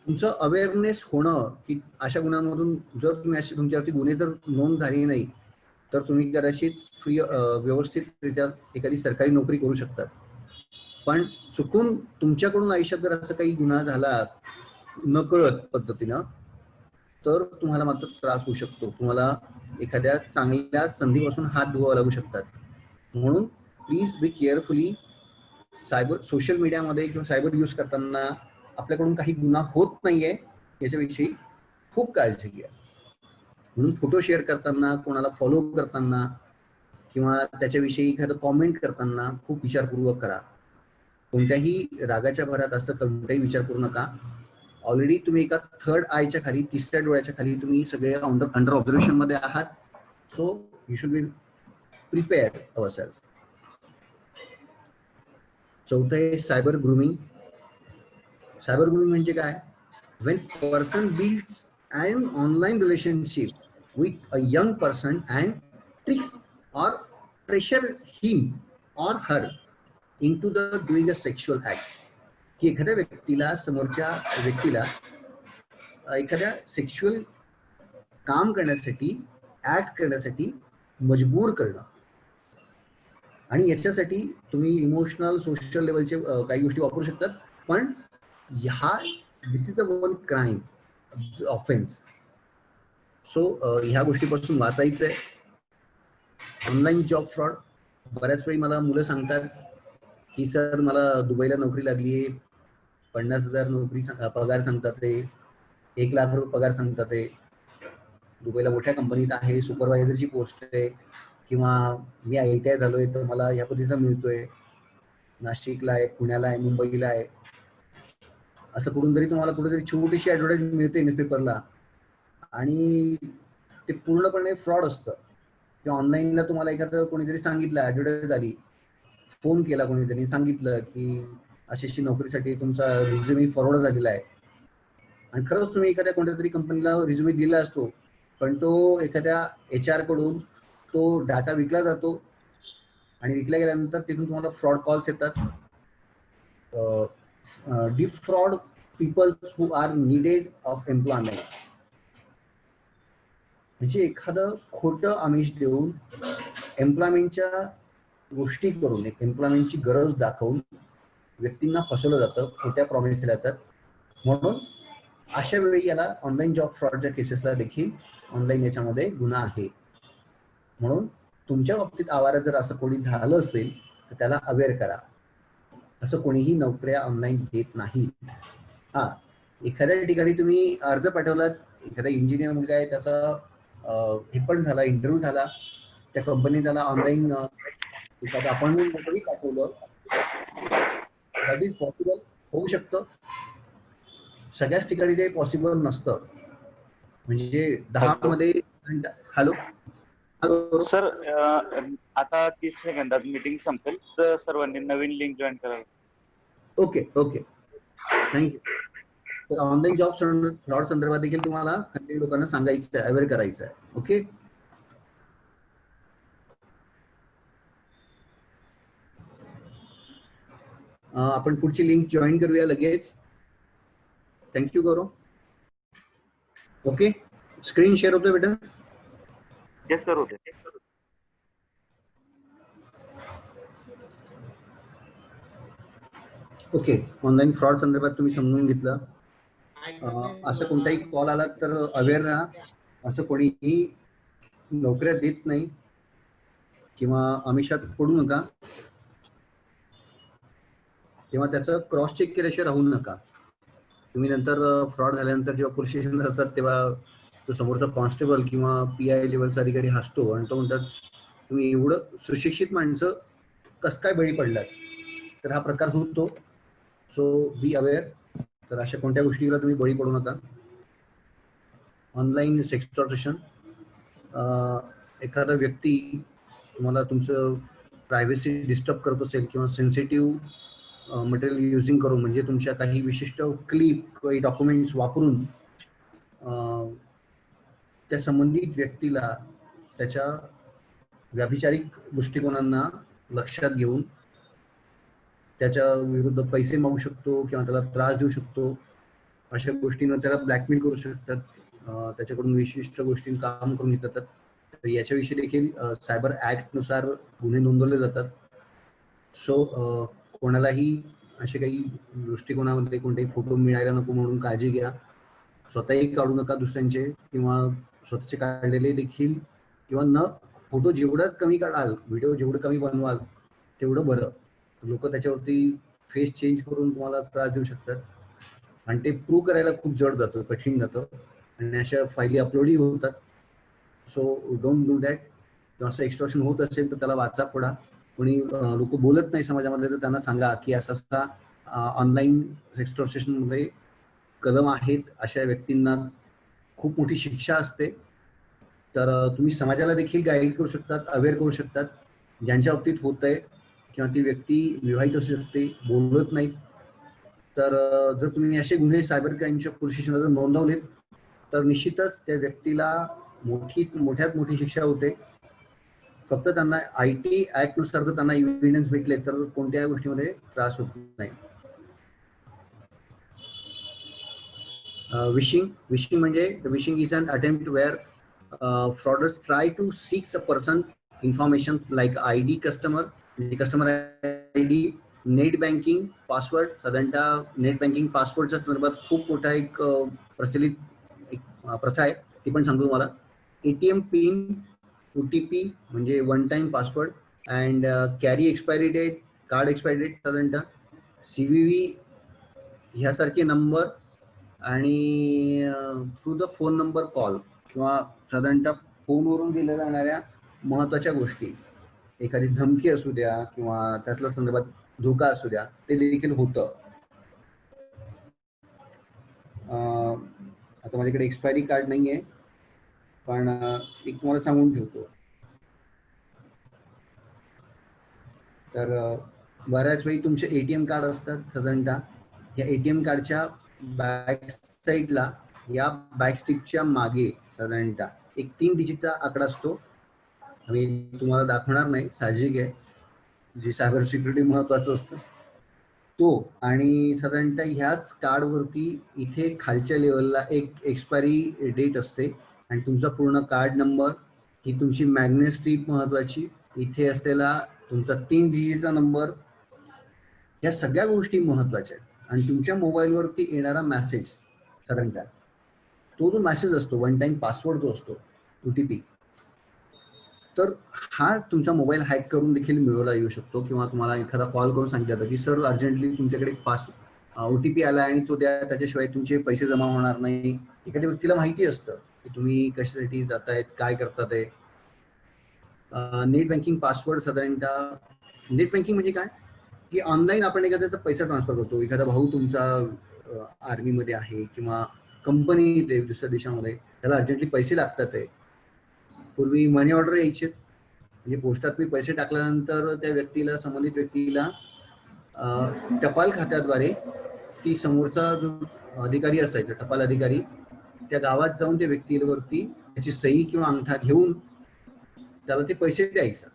तुमचं अवेअरनेस होणं की अशा गुन्ह्यांमधून जर तुम्ही अशी तुमच्यावरती गुन्हे जर नोंद झाली नाही तर तुम्ही कदाचित व्यवस्थितरित्या एखादी सरकारी नोकरी करू शकतात. पण चुकून तुमच्याकडून आयुष्यात जर असं काही गुन्हा झाला नकळत पद्धतीनं तर तुम्हाला मात्र त्रास होऊ शकतो. तुम्हाला एखाद्या चांगल्या संधीपासून हात धुवावे लागू शकतात. म्हणून please be carefully. Cyber social मीडियामध्ये किंवा सायबर यूज करताना आपल्याकडून काही गुन्हा होत नाहीये याच्याविषयी खूप काळजी घ्या. म्हणून फोटो शेअर करताना, कोणाला फॉलो करताना किंवा त्याच्याविषयी एखादं कॉमेंट करताना खूप विचारपूर्वक करा. कोणत्याही रागाच्या भरात असं कोणताही विचार करू नका. ऑलरेडी तुम्ही एका थर्ड आयच्या खाली, तिसऱ्या डोळ्याच्या खाली तुम्ही सगळे अंडर ऑब्झर्वेशन मध्ये आहात. So you should be prepare our self. चौथं आहे सायबर ग्रूमिंग. सायबर ग्रूमिंग म्हणजे काय? when person builds an online relationship with a young person and tricks or pressure him or her into the doing a sexual act. की एखाद्या व्यक्तीला, समोरच्या व्यक्तीला एखाद्या सेक्शुअल काम करण्यासाठी, ऍक्ट करण्यासाठी मजबूर करणं. आणि याच्यासाठी तुम्ही इमोशनल, सोशल लेवलचे काही गोष्टी वापरू शकतात. पण this is the one crime offence. So ह्या गोष्टीपासून वाचायचं आहे. Online job fraud. बऱ्याच वेळी मला मुलं सांगतात की सर मला दुबईला नोकरी लागली आहे, 50,000 नोकरी पगार सांगतात ते, 1 लाख रुपये पगार सांगतात ते, दुबईला मोठ्या कंपनीत आहे, सुपरवायझरची पोस्ट आहे, किंवा मी ITI झालोय तर मला ह्या पद्धतीचा मिळतोय, नाशिकला आहे, पुण्याला आहे, मुंबईला आहे. असं कुठून तरी तुम्हाला कुठेतरी छोटीशी ऍडव्हर्टाईज मिळते न्यूजपेपरला आणि ते पूर्णपणे फ्रॉड असतं. किंवा ऑनलाईनला तुम्हाला एखादं कोणीतरी सांगितलं, ऍडव्हर्टाईज आली, फोन केला कोणीतरी, सांगितलं की अशी नोकरीसाठी तुमचा रिझ्युमी फॉरवर्ड झालेला आहे, आणि खरंच तुम्ही एखाद्या कोणत्या तरी कंपनीला रिझ्युमी दिला असतो, पण तो एखाद्या HR कडून तो डाटा विकला जातो आणि विकल्या गेल्यानंतर तिथून तुम्हाला फ्रॉड कॉल्स येतात. Defraud peoples who are needed of employment. म्हणजे एखादं खोटं आमिष देऊन एम्प्लॉयमेंटच्या गोष्टी करून, एक एम्प्लॉयमेंटची गरज दाखवून व्यक्तींना फसवलं जातं, खोट्या प्रॉमिस दिल्या जातात. म्हणून अशा वेळी याला ऑनलाईन जॉब फ्रॉडच्या केसेसला देखील ऑनलाईन याच्यामध्ये गुन्हा आहे. म्हणून तुमच्या बाबतीत आवारा जर असं कोणी झालं असेल तर त्याला अवेअर करा. असं कोणीही नोकऱ्या ऑनलाईन देत नाही. हा, एखाद्या ठिकाणी तुम्ही अर्ज पाठवलात, एखादा इंजिनियर मुलगा आहे, त्याचा हे पण झाला, इंटरव्ह्यू झाला, त्या कंपनी त्याला ऑनलाईन एखादं अपॉइंटमेंट लेटरही पाठवलं, दॅट इज पॉसिबल, होऊ शकतं. सगळ्याच ठिकाणी ते पॉसिबल नसतं. म्हणजे 10 मध्ये. हॅलो सर, आता 30 सेकंदात मीटिंग संपेल, तर सर्वांनी नवीन लिंक जॉईन करायला. Okay okay, thank you. तर ऑनलाईन जॉब फ्रॉड संदर्भात देखील तुम्हाला काही लोकांना सांगायचं आहे, अवेअर करायचं आहे. ओके, आपण पुढची लिंक जॉईन करूया लगेच. थँक्यू गौरव. ओके, स्क्रीन शेअर होतोय बेटा? येस सर, होते. ओके, ऑनलाईन फ्रॉड संदर्भात तुम्ही समजून घेतलं. असं कोणताही कॉल आला तर अवेअर राहा. असं कोणीही नोकऱ्या देत नाही किंवा आमिषात पडू नका, किंवा त्याचं क्रॉस चेक केल्याशिवाय राहू नका. तुम्ही नंतर फ्रॉड झाल्यानंतर जेव्हा पोलीस स्टेशनला जातात तेव्हा तो समोरचा कॉन्स्टेबल किंवा PI लेवलचा अधिकारी हसतो आणि तो म्हणतात तुम्ही एवढं सुशिक्षित माणसं कसं काय बळी पडलात. तर हा प्रकार होतो. So be aware. तर अशा कोणत्या गोष्टीला तुम्ही बळी पडू नका. ऑनलाईन सेक्सटॉर्शन, एखादा व्यक्ती तुम्हाला तुमचं प्रायव्हसी डिस्टर्ब करत असेल किंवा सेन्सिटिव्ह मटेरियल युजिंग करून, म्हणजे तुमच्या काही विशिष्ट क्लिप काही डॉक्युमेंट्स वापरून त्या संबंधित व्यक्तीला त्याच्या व्याभिचारिक दृष्टिकोनांना लक्षात घेऊन त्याच्या विरुद्ध पैसे मागू शकतो किंवा त्याला त्रास देऊ शकतो. अशा गोष्टींना त्याला ब्लॅकमेल करू शकतात. त्याच्याकडून विशिष्ट गोष्टी काम करून घेतात. तर याच्याविषयी देखील सायबर ॲक्टनुसार गुन्हे नोंदवले जातात. सो कोणालाही असे काही दृष्टिकोनामध्ये कोणतेही फोटो मिळायला नको म्हणून काळजी घ्या. स्वतःही काढू नका दुसऱ्यांचे, किंवा स्वतःचे काढलेले देखील, किंवा न फोटो जेवढं कमी काढाल, व्हिडिओ जेवढं कमी बनवाल तेवढं बरं. लोक त्याच्यावरती फेस चेंज करून तुम्हाला त्रास देऊ शकतात आणि ते प्रूव्ह करायला खूप जड जातं, कठीण जातं आणि अशा फायली अपलोडही होतात. So don't do that. असं एक्स्ट्रॉक्शन होत असेल तर त्याला वाचा, पडा. कोणी लोक बोलत नाही समाजामध्ये तर त्यांना सांगा की असा ऑनलाईन एक्स्ट्रॉक्शनमध्ये कलम आहेत, अशा व्यक्तींना खूप मोठी शिक्षा असते. तर तुम्ही समाजाला देखील गाईड करू शकतात, अवेअर करू शकतात. ज्यांच्या बाबतीत होत आहे किंवा ती व्यक्ती विवाहित असू शकते, बोलत नाहीत, तर जर तुम्ही असे गुन्हे सायबर क्राईमच्या पोलीस स्टेशनला जर नोंदवलेत तर निश्चितच त्या व्यक्तीला मोठ्यात मोठी शिक्षा होते. फक्त त्यांना IT ॲक्टनुसार जर त्यांना एव्हिडन्स भेटले तर कोणत्याही गोष्टीमध्ये त्रास होत नाही. विशिंग म्हणजे vishing is an attempt where fraudsters try to seek a person information like ID customer ID, net banking password. साधारणतः नेट बँकिंग पासवर्डच्या संदर्भात खूप मोठा एक प्रचलित एक प्रथा आहे, ती पण सांगतो तुम्हाला. ATM पिन, OTP म्हणजे one time password, and carry expiry date, card expiry date, साधारणतः CVV ह्यासारखे नंबर, आणि through the phone number call किंवा साधारणतः फोनवरून दिल्या जाणाऱ्या महत्त्वाच्या गोष्टी, एखादी धमकी असू द्या किंवा त्यातल्या संदर्भात धोका असू द्या, ते देखील होतं. आता माझ्याकडे एक्सपायरी कार्ड नाही आहे, पण एक तुम्हाला सांगून ठेवतो. तर बऱ्याच वेळी तुमचे ATM कार्ड असतात. साधारणतः या ATM कार्डच्या बॅक साईडला, या बॅकस्टिकच्या मागे साधारणतः एक 3 डिजिटचा आकडा असतो. मी तुम्हाला दाखवणार नाही, साहजिक आहे, जे सायबर सिक्युरिटी महत्वाचं असतं तो. आणि साधारणतः ह्याच कार्डवरती इथे खालच्या लेवलला एक एक्सपायरी डेट असते आणि तुमचा पूर्ण कार्ड नंबर, ही तुमची मॅग्नेट स्ट्रीप महत्वाची, इथे असलेला तुमचा 3 डिजिटचा नंबर, या सगळ्या गोष्टी महत्वाच्या आहेत. आणि तुमच्या मोबाईलवरती येणारा मेसेज, साधारणतः तो जो मेसेज असतो, वन टाइम पासवर्ड जो असतो, OTP, तर हा तुमचा मोबाईल हॅक करून देखील मिळवला येऊ शकतो. किंवा तुम्हाला एखादा कॉल करून सांगितलं जातं की सर अर्जंटली तुमच्याकडे OTP आला आणि तो द्या, त्याच्याशिवाय तुमचे पैसे जमा होणार नाही. एखाद्या व्यक्तीला माहिती असतं की तुम्ही कशासाठी जातायत, काय करतात आहे. नेट बँकिंग पासवर्ड, साधारणतः नेट बँकिंग म्हणजे काय की ऑनलाईन आपण एखाद्याचा पैसा ट्रान्सफर करतो. एखादा भाऊ तुमचा आर्मीमध्ये आहे किंवा कंपनी दुसऱ्या देशामध्ये, त्याला अर्जंटली पैसे लागतात आहे. पूर्वी मनी ऑर्डर यायचे, म्हणजे पोस्टात मी पैसे टाकल्यानंतर त्या व्यक्तीला, संबंधित व्यक्तीला टपाल खात्याद्वारे ती समोरचा जो अधिकारी असायचा, टपाल अधिकारी, त्या गावात जाऊन त्या व्यक्तीवरती त्याची सही किंवा अंगठा घेऊन त्याला ते पैसे द्यायचं.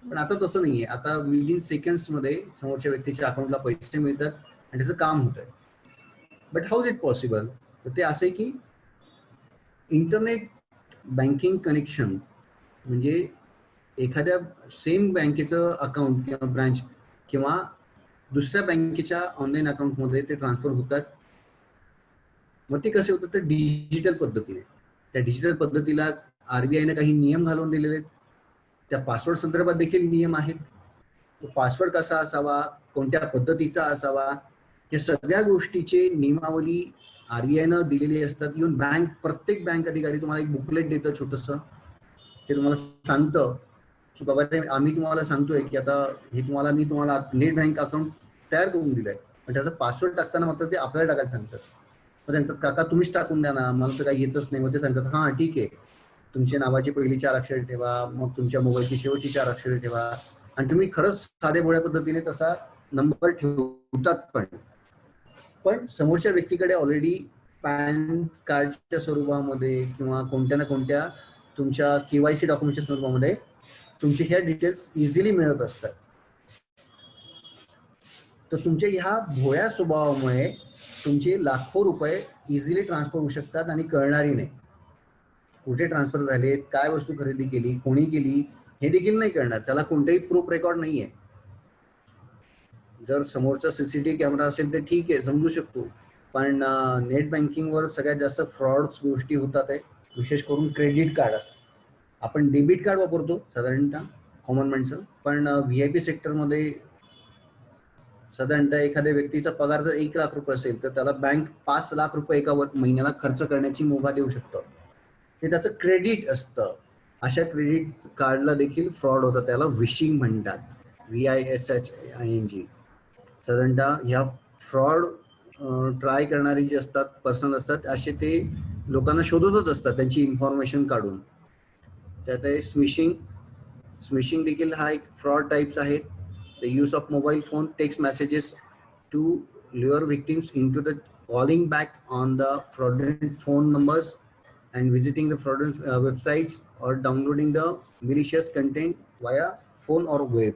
पण आता तसं नाहीये. आता विदिन सेकंड्समध्ये समोरच्या व्यक्तीच्या अकाउंटला पैसे मिळतात आणि त्याचं काम होत आहे. But how is it possible? तर ते असं आहे की इंटरनेट बँकिंग कनेक्शन, म्हणजे एखाद्या सेम बँकेचं अकाउंट किंवा ब्रांच किंवा दुसऱ्या बँकेच्या ऑनलाईन अकाउंटमध्ये ते ट्रान्सफर होतात. मग ते कसे होतात? तर डिजिटल पद्धतीने. त्या डिजिटल पद्धतीला RBIने काही नियम घालून दिलेले आहेत. त्या पासवर्ड संदर्भात देखील नियम आहेत. तो पासवर्ड कसा असावा, कोणत्या पद्धतीचा असावा, या सगळ्या गोष्टीचे नियमावली RBI न दिलेली असतात. इव्हन प्रत्येक बँक अधिकारी तुम्हाला एक बुकलेट देतं छोटंसं, ते तुम्हाला सांगतं की बाबा आम्ही तुम्हाला सांगतोय की आता हे मी तुम्हाला नेट बँक अकाउंट तयार करून दिलंय, पण त्याचा पासवर्ड टाकताना मात्र ते आपल्याला टाकायला सांगतात. मग सांगतात काका तुम्हीच टाकून द्या ना, मला तर काही येतच नाही. मग ते सांगतात हां ठीक आहे, तुमच्या नावाची पहिली 4 अक्षरे ठेवा, मग तुमच्या मोबाईलची शेवटची 4 अक्षरे ठेवा, आणि तुम्ही खरंच साध्या भोळ्या पद्धतीने तसा नंबर ठेवतात. पण समोरच्या व्यक्तीकडे ऑलरेडी पॅन कार्डच्या स्वरूपामध्ये किंवा कोणत्या ना कोणत्या तुमच्या KYC डॉक्युमेंटच्या स्वरूपामध्ये तुमचे ह्या डिटेल्स इझिली मिळत असतात. तर तुमच्या ह्या भोळ्या स्वभावामुळे तुमचे लाखो रुपये इझिली ट्रान्सफर होऊ शकतात आणि कळणारही नाही. कुठे ट्रान्सफर झालेत, काय वस्तू खरेदी केली, कोणी केली, हे देखील नाही कळणार. त्याला कोणतेही प्रूफ रेकॉर्ड नाहीये. जर समोरचा CCTV कॅमेरा असेल तर ठीक आहे, समजू शकतो. पण नेट बँकिंगवर सगळ्यात जास्त फ्रॉड्स गोष्टी होतात आहे, विशेष करून क्रेडिट कार्ड. आपण डेबिट कार्ड वापरतो साधारणतः कॉमन माणसं, पण VIP सेक्टरमध्ये साधारणतः एखाद्या व्यक्तीचा पगार जर 1 लाख रुपये असेल तर त्याला बँक 5 लाख रुपये एका महिन्याला खर्च करण्याची मुभा देऊ शकतं. ते त्याचं क्रेडिट असतं. अशा क्रेडिट कार्डला देखील फ्रॉड होतं, त्याला विशिंग म्हणतात, VISHING. साधारणतः ह्या फ्रॉड ट्राय करणारे जे असतात पर्सन असतात, असे ते लोकांना शोधतच असतात त्यांची इन्फॉर्मेशन काढून. त्यात आहे स्मिशिंग देखील हा एक फ्रॉड टाइप्स आहे. The use of mobile phone text messages to lure victims into the calling back on the fraudulent phone numbers and visiting the fraudulent websites or downloading the malicious content via phone or web.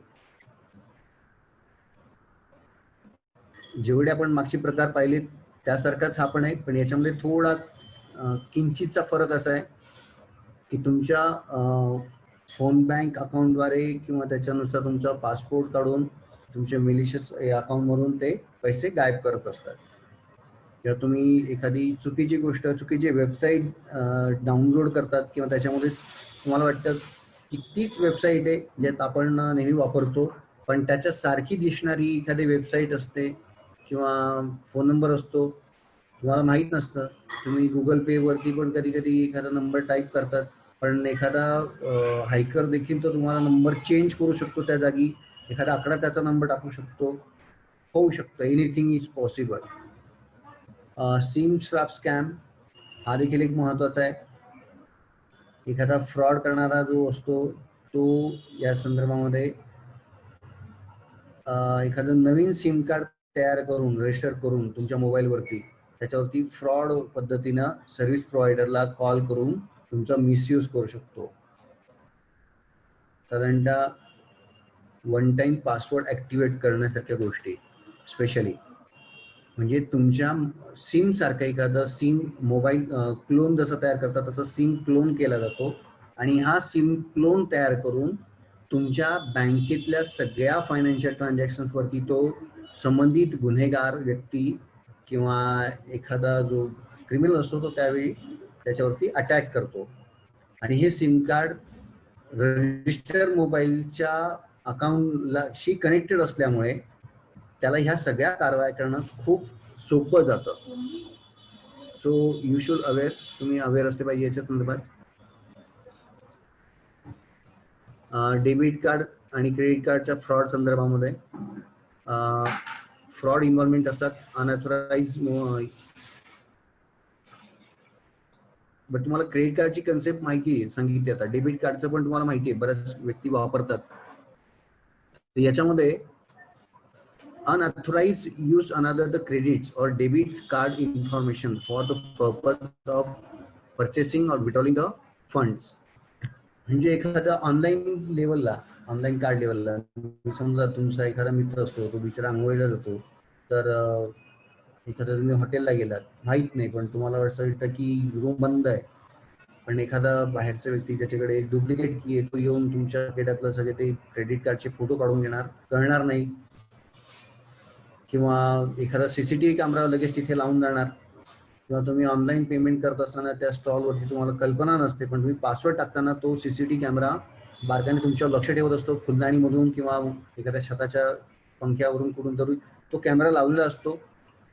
जेवढे आपण मागचे प्रकार पाहिलेत त्यासारखाच हा पण आहे, पण याच्यामध्ये थोडा किंचितचा फरक असा आहे की तुमच्या फोन बँक अकाउंटद्वारे किंवा त्याच्यानुसार तुमचा पासपोर्ट काढून तुमच्या मिलिशियस अकाउंटमधून ते पैसे गायब करत असतात. किंवा तुम्ही एखादी चुकीची वेबसाईट डाउनलोड करतात किंवा त्याच्यामध्ये तुम्हाला वाटतं की तीच वेबसाईट आहे ज्यात आपण नेहमी वापरतो, पण त्याच्या सारखी दिसणारी एखादी वेबसाईट असते किंवा फोन नंबर असतो, तुम्हाला माहीत नसतं. तुम्ही Google Pay वरती पण कधी कधी एखादा नंबर टाईप करतात, पण एखादा हायकर देखील तो तुम्हाला नंबर चेंज करू शकतो, त्या जागी एखादा आकडा त्याचा नंबर टाकू शकतो, होऊ शकतं. Anything is possible. SIM swap scam हा देखील एक महत्वाचा आहे. एखादा फ्रॉड करणारा जो असतो तो या संदर्भामध्ये एखादं नवीन सिम कार्ड तयार करून रजिस्टर करून तुमच्या मोबाईलवरती त्याच्यावरती फ्रॉड पद्धतीनं सर्व्हिस प्रोव्हायडरला कॉल करून तुमचा मिसयूज करू शकतो. साधारणतः वन टाइम पासवर्ड ॲक्टिवेट करण्यासारख्या गोष्टी, स्पेशली म्हणजे तुमच्या सिम सारखं एखादं सिम मोबाईल क्लोन जसं तयार करतात तसं सिम क्लोन केला जातो, आणि हा सिम क्लोन तयार करून तुमच्या बँकेतल्या सगळ्या फायनान्शियल ट्रान्झॅक्शन्सवरती तो संबंधित गुन्हेगार व्यक्ती किंवा एखादा जो क्रिमिनल असतो तो त्यावेळी त्याच्यावरती अटॅक करतो. आणि हे सिम कार्ड रजिस्टर मोबाईलच्या अकाउंटला शी कनेक्टेड असल्यामुळे त्याला ह्या सगळ्या कारवाया करणं खूप सोपं जातं. सो यू शुड अवेअर, तुम्ही अवेअर असले पाहिजे याच्या संदर्भात. डेबिट कार्ड आणि क्रेडिट कार्डच्या फ्रॉड संदर्भामध्ये फ्रॉड इन्व्हॉल्वमेंट असतात, अनऑथराइज. बट तुम्हाला क्रेडिट कार्डची कन्सेप्ट माहिती आहे, सांगितली. आता डेबिट कार्डचं पण तुम्हाला माहिती आहे, बऱ्याच व्यक्ती वापरतात. याच्यामध्ये unauthorized use another the credits or debit card information for the purpose of purchasing or withdrawing the funds. म्हणजे एखादा ऑनलाईन लेवलला, ऑनलाईन कार्ड लेवलला समजा तुमचा एखादा मित्र असतो, तो बिचारा आंघोळीला जातो, तर एखाद्या तुम्ही हॉटेलला गेलात, माहीत नाही, पण तुम्हाला वाटतं की रूम बंद आहे, पण एखादा बाहेरचा व्यक्ती ज्याच्याकडे डुप्लिकेट की आहे तो येऊन तुमच्या क्रेडिटला सगळे ते क्रेडिट कार्डचे फोटो काढून घेणार, कळणार नाही. किंवा एखादा CCTV कॅमेरा लगेच तिथे लावून जाणार, किंवा तुम्ही ऑनलाईन पेमेंट करत असताना त्या स्टॉलवरती तुम्हाला कल्पना नसते, पण तुम्ही पासवर्ड टाकताना तो CCTV कॅमेरा बारकाने तुमच्यावर लक्ष ठेवत असतो. फुलदाणीमधून किंवा एखाद्या छताच्या पंख्यावरून कुठून तरी तो कॅमेरा लावलेला असतो,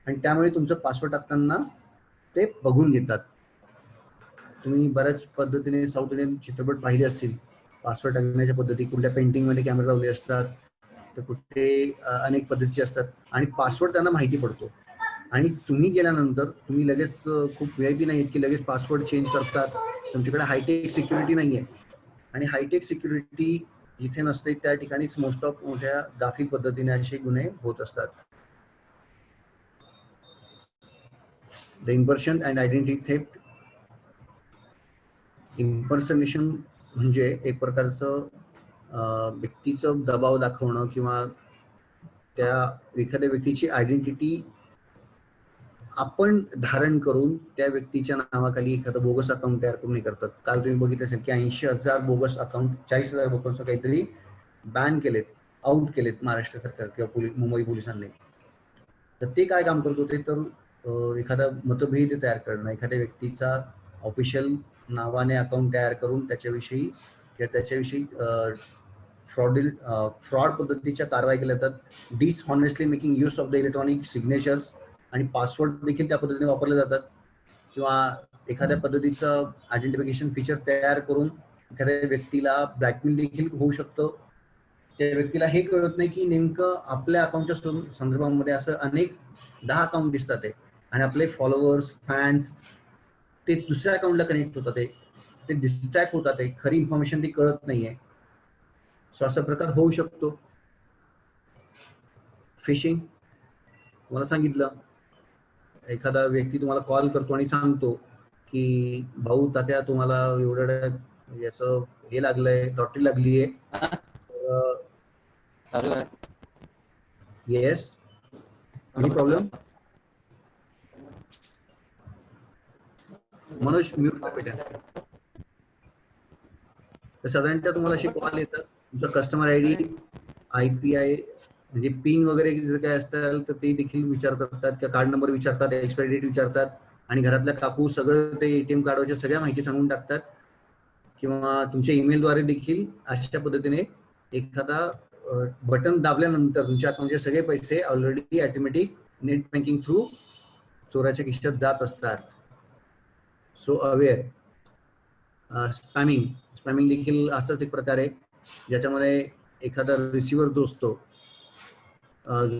आणि त्यामुळे तुमचं पासवर्ड टाकताना ते बघून घेतात. तुम्ही बऱ्याच पद्धतीने साऊथ इंडियन चित्रपट पाहिले असतील. पासवर्ड टाकण्याच्या पद्धती, कुठल्या पेंटिंग मध्ये कॅमेरा लावले असतात, तर कुठे अनेक पद्धतीचे असतात आणि पासवर्ड त्यांना माहिती पडतो. आणि तुम्ही गेल्यानंतर तुम्ही लगेच खूप VIP नाही की लगेच पासवर्ड चेंज करतात. तुमच्याकडे हायटेक सिक्युरिटी नाही आहे आणि हायटेक सिक्युरिटी जिथे नसते त्या ठिकाणीच मोस्ट ऑफ मोठ्या गाफी पद्धतीने असे गुन्हे होत असतात. The impersonation and identity theft. Impersonation म्हणजे एक प्रकारचं व्यक्तीचं दबाव दाखवणं किंवा त्या एखाद्या व्यक्तीची आयडेंटिटी आपण धारण करून त्या व्यक्तीच्या नावाखाली एखादं बोगस अकाउंट तयार करून हे करतात. काल तुम्ही बघितलं असेल की 80,000 बोगस अकाउंट, 40,000 बोगस काहीतरी बॅन केलेत, आउट केलेत महाराष्ट्र सरकार किंवा मुंबई पोलिसांनी. तर ते काय काम करत होते, तर एखादा मतभेद तयार करणं, एखाद्या व्यक्तीचा ऑफिशियल नावाने अकाउंट तयार करून त्याच्याविषयी फ्रॉड पद्धतीच्या कारवाई केल्या जातात. Dishonestly making use of the electronic signatures आणि पासवर्ड देखील त्या पद्धतीने वापरले जातात. किंवा एखाद्या पद्धतीचं आयडेंटिफिकेशन फीचर तयार करून एखाद्या व्यक्तीला ब्लॅकमेल देखील होऊ शकतं. त्या व्यक्तीला हे कळत नाही की नेमकं आपल्या अकाउंटच्या संदर्भामध्ये असं अनेक 10 अकाउंट दिसतात आहे आणि आपले फॉलोअर्स, फॅन्स ते दुसऱ्या अकाउंटला कनेक्ट होतात, ते डिस्ट्रॅक्ट होतात, खरी इन्फॉर्मेशन ती कळत नाहीये. सो असा प्रकार होऊ शकतो. फिशिंग, तुम्हाला सांगितलं, एखादा व्यक्ती तुम्हाला कॉल करतो आणि सांगतो की भाऊ तात्या तुम्हाला एवढं याचं हे लागलंय, लॉटरी लागली आहे. Yes, any problem? Manoj mute कर बेटा. तर साधारणतः तुम्हाला असे कॉल येतात, तुमचा कस्टमर ID, IPI म्हणजे पिन वगैरे जर काय असतं तर ते देखील विचारतात, किंवा कार्ड नंबर विचारतात, एक्सपायरी डेट विचारतात आणि घरातल्या काकू सगळं ते ATM कार्डवरच्या सगळ्या माहिती सांगून टाकतात. किंवा तुमच्या ईमेलद्वारे देखील अशा पद्धतीने एखादा बटन दाबल्यानंतर तुमच्या अकाउंटचे सगळे पैसे already automatic net banking through चोराच्या खिशात जात असतात. So aware. स्पॅमिंग देखील असाच एक प्रकार आहे ज्याच्यामध्ये एखादा रिसिव्हर जो असतो,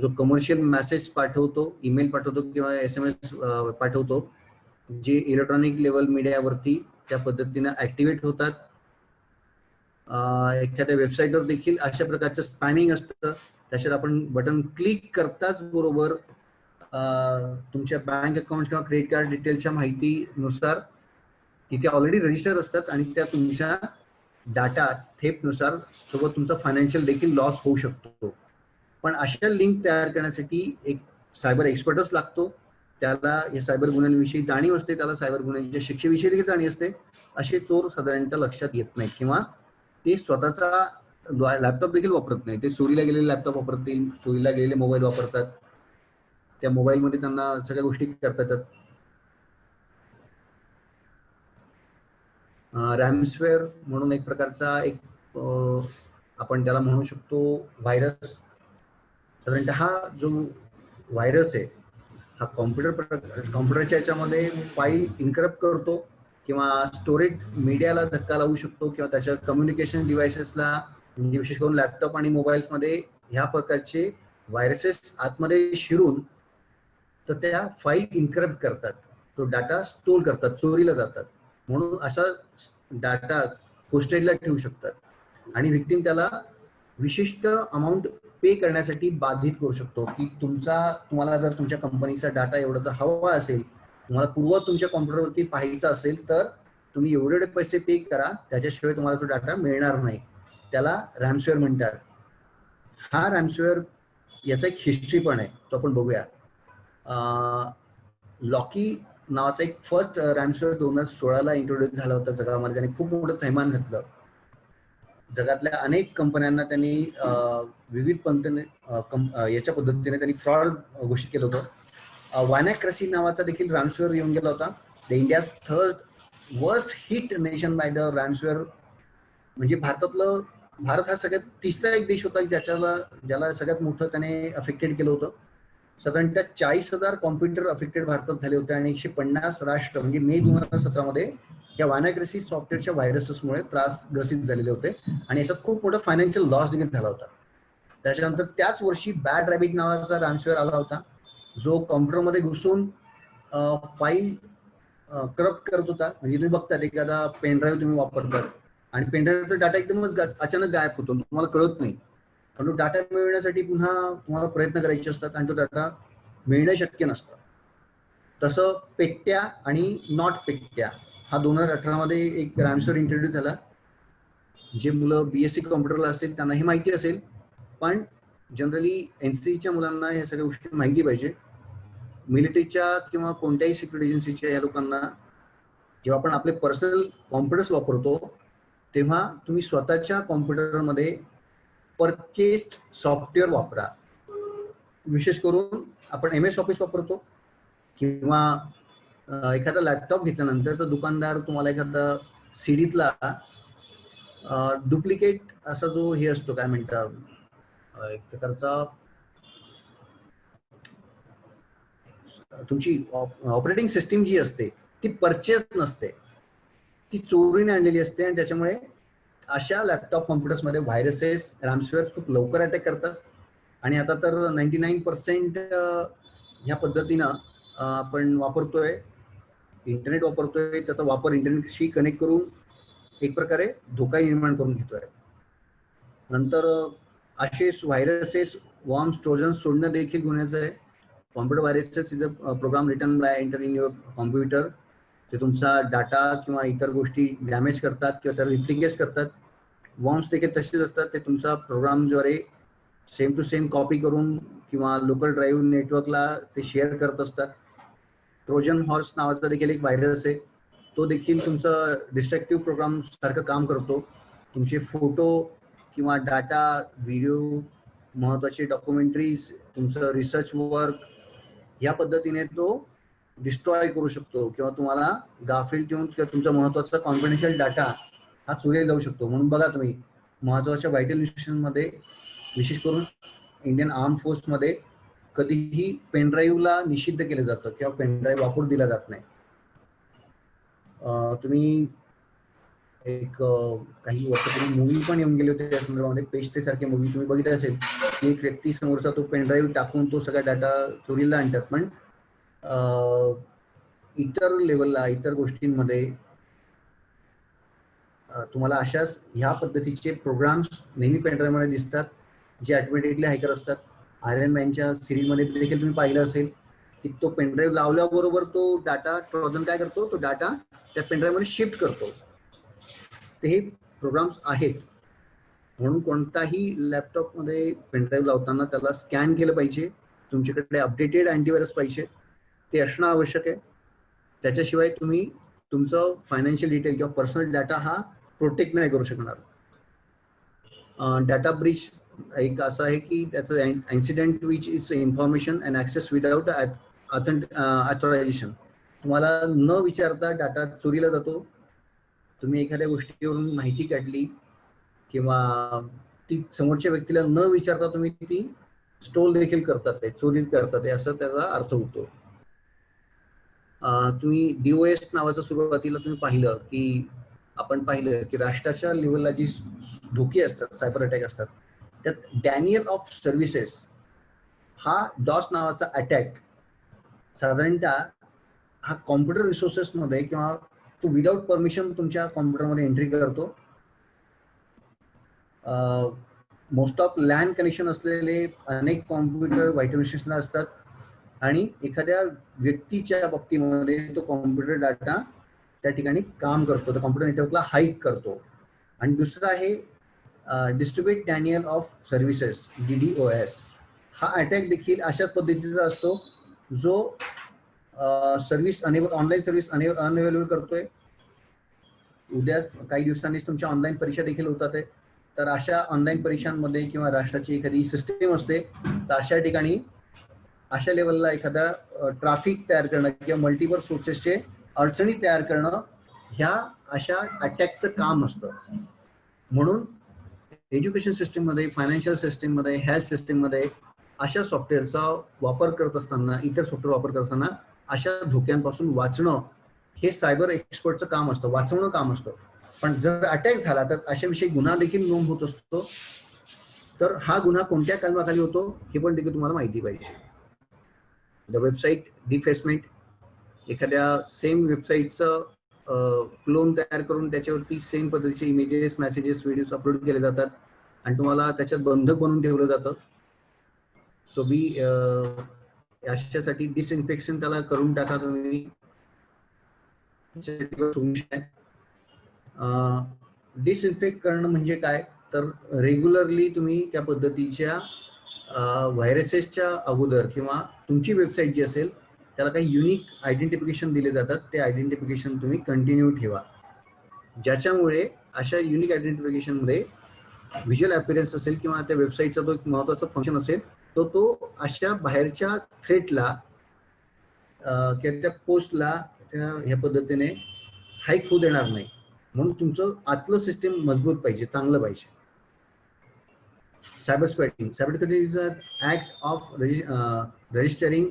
जो कमर्शियल मेसेज पाठवतो, ईमेल पाठवतो किंवा SMS पाठवतो, जे इलेक्ट्रॉनिक लेवल मीडियावरती त्या पद्धतीने ऍक्टिव्हेट होतात. एखाद्या वेबसाईटवर देखील अशा प्रकारचं स्पॅमिंग असतं. त्याच्यावर आपण बटन क्लिक करताच बरोबर तुमच्या बँक अकाउंट किंवा क्रेडिट कार्ड डिटेलच्या माहितीनुसार तिथे ऑलरेडी रजिस्टर असतात आणि त्या तुमच्या डाटा थेफ्टनुसार सोबत तुमचा फायनान्शियल देखील लॉस होऊ शकतो. पण अशा लिंक तयार करण्यासाठी एक सायबर एक्सपर्टच लागतो. त्याला या सायबर गुन्ह्यांविषयी जाणीव असते, त्याला सायबर गुन्ह्यांच्या शिक्षेविषयी देखील जाणीव असते. असे चोर साधारणतः लक्षात येत नाही किंवा ते स्वतःचा लॅपटॉप देखील वापरत नाही. ते चोरीला गेलेले लॅपटॉप वापरतील, चोरीला गेलेले मोबाईल वापरतात. त्या मोबाईलमध्ये त्यांना सगळ्या गोष्टी करता येतात. रॅम्सवेअर म्हणून एक प्रकारचा एक आपण त्याला म्हणू शकतो व्हायरस. साधारणतः हा जो व्हायरस आहे हा कॉम्प्युटरच्या याच्यामध्ये फाईल इनकरप्ट करतो किंवा स्टोरेज मीडियाला धक्का लावू शकतो किंवा त्याच्या कम्युनिकेशन डिव्हायसेसला, म्हणजे विशेष करून लॅपटॉप आणि मोबाईल्समध्ये ह्या प्रकारचे व्हायरसेस आतमध्ये शिरून तर त्या फाईल इनकरप्ट करतात, तो डाटा स्टोर करतात, चोरीला जातात. म्हणून असा डाटा होस्टेजला ठेवू शकतात आणि विक्टिम त्याला विशिष्ट अमाऊंट पे करण्यासाठी बाधित करू शकतो की तुम्हाला जर तुमच्या कंपनीचा डाटा एवढा जर हवा असेल, तुम्हाला पूर्व तुमच्या कॉम्प्युटरवरती पाहायचा असेल तर तुम्ही एवढे पैसे पे करा, त्याच्याशिवाय तुम्हाला तो डाटा मिळणार नाही. त्याला रॅम्सवेअर म्हणतात. हा रॅम्सवेअर याचा एक हिस्ट्री पण आहे, तो आपण बघूया. लॉकी नावाचा एक फर्स्ट रॅम्सवेअर 2016ला इंट्रोड्यूस झाला होता जगामध्ये. त्याने खूप मोठं थैमान घातलं. जगातल्या अनेक कंपन्यांना त्यांनी विविध पद्धतीने याच्या पद्धतीने त्यांनी फ्रॉड घोषित केलं होतं. वायनॅक्रसी नावाचा देखील रॅम्सवेअर येऊन गेला होता. The India's third worst hit nation by the ransomware. म्हणजे भारत हा सगळ्यात तिसरा एक देश होता ज्याला सगळ्यात मोठं त्याने अफेक्टेड केलं होतं. साधारणतः 40,000 कॉम्प्युटर अफेक्टेड भारतात झाले होते आणि 150 राष्ट्र म्हणजे मे 2017 मध्ये या वायनाक्रेसिस सॉफ्टवेअरच्या व्हायरसेसमुळे ग्रसित झालेले होते आणि याच्यात खूप मोठा फायनान्शियल लॉस देखील झाला होता. त्याच्यानंतर त्याच वर्षी बॅड रॅबिट नावाचा रॅन्समवेअर आला होता, जो कॉम्प्युटरमध्ये घुसून फाईल करप्ट करत होता. म्हणजे तुम्ही बघतात एखादा पेनड्राईव्ह तुम्ही वापरतात आणि पेनड्राईव्हचा डाटा एकदमच अचानक गायब होतो, तुम्हाला कळत नाही. पण तो डाटा मिळवण्यासाठी पुन्हा तुम्हाला प्रयत्न करायचे असतात आणि तो डाटा मिळणं शक्य नसतं. तसं पेट्या आणि नॉट पेट्या हा 2018 मध्ये एक रॅन्समवेअर इंट्रोड्यूस झाला. जे मुलं BSc कॉम्प्युटरला असेल त्यांना हे माहिती असेल, पण जनरली NCEच्या मुलांना या सगळ्या गोष्टी माहिती पाहिजे. मिलिटरीच्या किंवा कोणत्याही सिक्युरिटी एजन्सीच्या या लोकांना जेव्हा आपण आपले पर्सनल कॉम्प्युटर्स वापरतो तेव्हा तुम्ही स्वतःच्या कॉम्प्युटरमध्ये परचेस्ड सॉफ्टवेअर वापरा. विशेष करून आपण MS ऑफिस वापरतो किंवा एखादा लॅपटॉप घेतल्यानंतर तर दुकानदार तुम्हाला एखादा सीडीतला डुप्लिकेट असा जो हे असतो काय म्हणतात एक प्रकारचा तुमची ऑपरेटिंग सिस्टीम जी असते ती परचेस नसते, ती चोरीने आणलेली असते आणि त्याच्यामुळे अशा लॅपटॉप कॉम्प्युटर्समध्ये व्हायरसेस रॅन्समवेअर खूप लवकर अटॅक करतात. आणि आता तर 99% ह्या पद्धतीनं आपण वापरतोय, इंटरनेट वापरतोय, त्याचा वापर इंटरनेटशी कनेक्ट करून एक प्रकारे धोका निर्माण करून घेतोय. नंतर असे व्हायरसेस वॉर्म्स ट्रोजन्स सोडणं देखील गुन्ह्याचं आहे. Computer viruses is a program written by enter in your computer. ते तुमचा डाटा किंवा इतर गोष्टी डॅमेज करतात किंवा त्याला रिप्लिकेट करतात. वॉर्म्स देखील तसेच असतात, ते तुमचा प्रोग्रामद्वारे सेम टू सेम कॉपी करून किंवा लोकल ड्राईव्ह नेटवर्कला ते शेअर करत असतात. ट्रोजन हॉर्स नावाचा देखील एक व्हायरस आहे, तो देखील तुमचं डिस्ट्रक्टिव्ह प्रोग्राम सारखं काम करतो. तुमचे फोटो किंवा डाटा, व्हिडिओ, महत्त्वाचे डॉक्युमेंटरीज, तुमचं रिसर्च वर्क या पद्धतीने तो डिस्ट्रॉय करू शकतो किंवा तुम्हाला गाफील ठेवून किंवा तुमचा महत्त्वाचा कॉन्फिडेन्शियल डाटा हा चोरीला जाऊ शकतो. म्हणून बघा तुम्ही महत्त्वाच्या व्हायटल इन्स्टिट्यूशनमध्ये विशेष करून इंडियन आर्म फोर्समध्ये कधीही पेनड्राईव्हला निषिद्ध केलं जातं किंवा पेनड्राईव्ह वापरू दिला जात नाही. तुम्ही एक काही वर्षापूर्वी मूवी पण येऊन गेले होते त्या संदर्भामध्ये, पेशते सारखे मूवी तुम्ही बघितले असेल की एक व्यक्ती समोरचा तो पेनड्राईव्ह टाकून तो सगळा डाटा चोरीला आणतात. पण इतर लेवलला इतर गोष्टींमध्ये तुम्हाला अशाच ह्या पद्धतीचे प्रोग्राम्स नेहमी पेनड्राईव्हमध्ये दिसतात जे ऑटोमॅटिकली हॅकर असतात. आयरन मॅनच्या सिरीजमध्ये देखील तुम्ही पाहिलं असेल की तो पेनड्राईव्ह लावल्याबरोबर तो डाटा ट्रोजन काय करतो, तो डाटा त्या पेनड्राईव्हमध्ये शिफ्ट करतो. ते हे प्रोग्राम्स आहेत. म्हणून कोणताही लॅपटॉपमध्ये पेनड्राईव्ह लावताना त्याला स्कॅन केलं पाहिजे, तुमच्याकडे अपडेटेड अँटीव्हायरस पाहिजे, ते असणं आवश्यक आहे. त्याच्याशिवाय तुम्ही तुमचं फायनान्शियल डिटेल किंवा पर्सनल डाटा हा प्रोटेक्ट नाही करू शकणार. डाटा ब्रीच एक असं आहे की त्याचं incident which is information and access without authorisation. तुम्हाला न विचारता डाटा चोरीला जातो. तुम्ही एखाद्या गोष्टीवरून माहिती काढली किंवा ती समोरच्या व्यक्तीला न विचारता तुम्ही ती स्टोल देखील करतात, ते चोरी करतात, असं त्याचा अर्थ होतो. तुम्ही DOS नावाचं सुरुवातीला तुम्ही पाहिलं की आपण पाहिलं की राष्ट्राच्या लेवलला जी धोके असतात, सायबर अटॅक असतात, त्यात डॅनियल ऑफ सर्व्हिसेस हा डॉस नावाचा अटॅक साधारणतः हा कॉम्प्युटर रिसोर्सेसमध्ये किंवा तो विदाउट परमिशन तुमच्या कॉम्प्युटरमध्ये एंट्री करतो. मोस्ट ऑफ लॅन कनेक्शन असलेले अनेक कॉम्प्युटर व्हायटल मशीन्सला असतात आणि एखाद्या व्यक्तीच्या बाबतीमध्ये तो कॉम्प्युटर डाटा त्या ठिकाणी काम करतो, तर कॉम्प्युटर नेटवर्कला हाईक करतो. आणि दुसरं आहे distribute Daniel of services DDoS. हा अटॅक देखील अशाच पद्धतीचा असतो जो सर्व्हिस ऑनलाईन सर्व्हिस अनअवेलेबल करतोय. उद्या काही दिवसांनीच तुमच्या ऑनलाईन परीक्षा देखील होतात आहे, तर अशा ऑनलाईन परीक्षांमध्ये किंवा राष्ट्राची एखादी सिस्टीम असते, तर अशा ठिकाणी अशा लेवलला एखादा ट्रॅफिक तयार करणं किंवा मल्टिपल सोर्सेसचे अडचणी तयार करणं ह्या अशा अटॅकचं काम असतं. म्हणून एज्युकेशन सिस्टीममध्ये, फायनान्शियल सिस्टीममध्ये, हेल्थ सिस्टीममध्ये अशा सॉफ्टवेअरचा वापर करत असताना, इतर सॉफ्टवेअर वापर करत असताना अशा धोक्यांपासून वाचणं हे सायबर एक्सपर्टचं काम असतं, वाचवणं काम असतं. पण जर अटॅक झाला तर अशाविषयी गुन्हा देखील नोंद होत असतो. तर हा गुन्हा कोणत्या कलमाखाली होतो हे पण देखील तुम्हाला माहिती पाहिजे. द वेबसाईट डिफेसमेंट, एखाद्या सेम वेबसाईटचं क्लोन तयार करून त्याच्यावरती सेम पद्धतीचे इमेजेस, मेसेजेस, व्हिडिओज अपलोड केले जातात आणि तुम्हाला त्याच्यात बंधक बनवून ठेवलं जातं. सो अशासाठी डिसइन्फेक्शन त्याला करून टाका तुम्ही. डिसइन्फेक्ट करणं म्हणजे काय, तर रेग्युलरली तुम्ही त्या पद्धतीच्या व्हायरसेसच्या अगोदर किंवा तुमची वेबसाईट जी असेल त्याला काही युनिक आयडेंटिफिकेशन दिले जातात. ते आयडेंटिफिकेशन तुम्ही कंटिन्यू ठेवा, ज्याच्यामुळे अशा युनिक आयडेंटिफिकेशनमध्ये व्हिज्युअल अपीअरन्स असेल किंवा त्या वेबसाईटचा तो एक महत्त्वाचा फंक्शन असेल तो अशा बाहेरच्या थ्रेटला किंवा त्या पोस्टला ह्या पद्धतीने हाईक होऊ देणार नाही. म्हणून तुमचं आतलं सिस्टीम मजबूत पाहिजे, चांगलं पाहिजे. Cyber squatting, is a act of registering,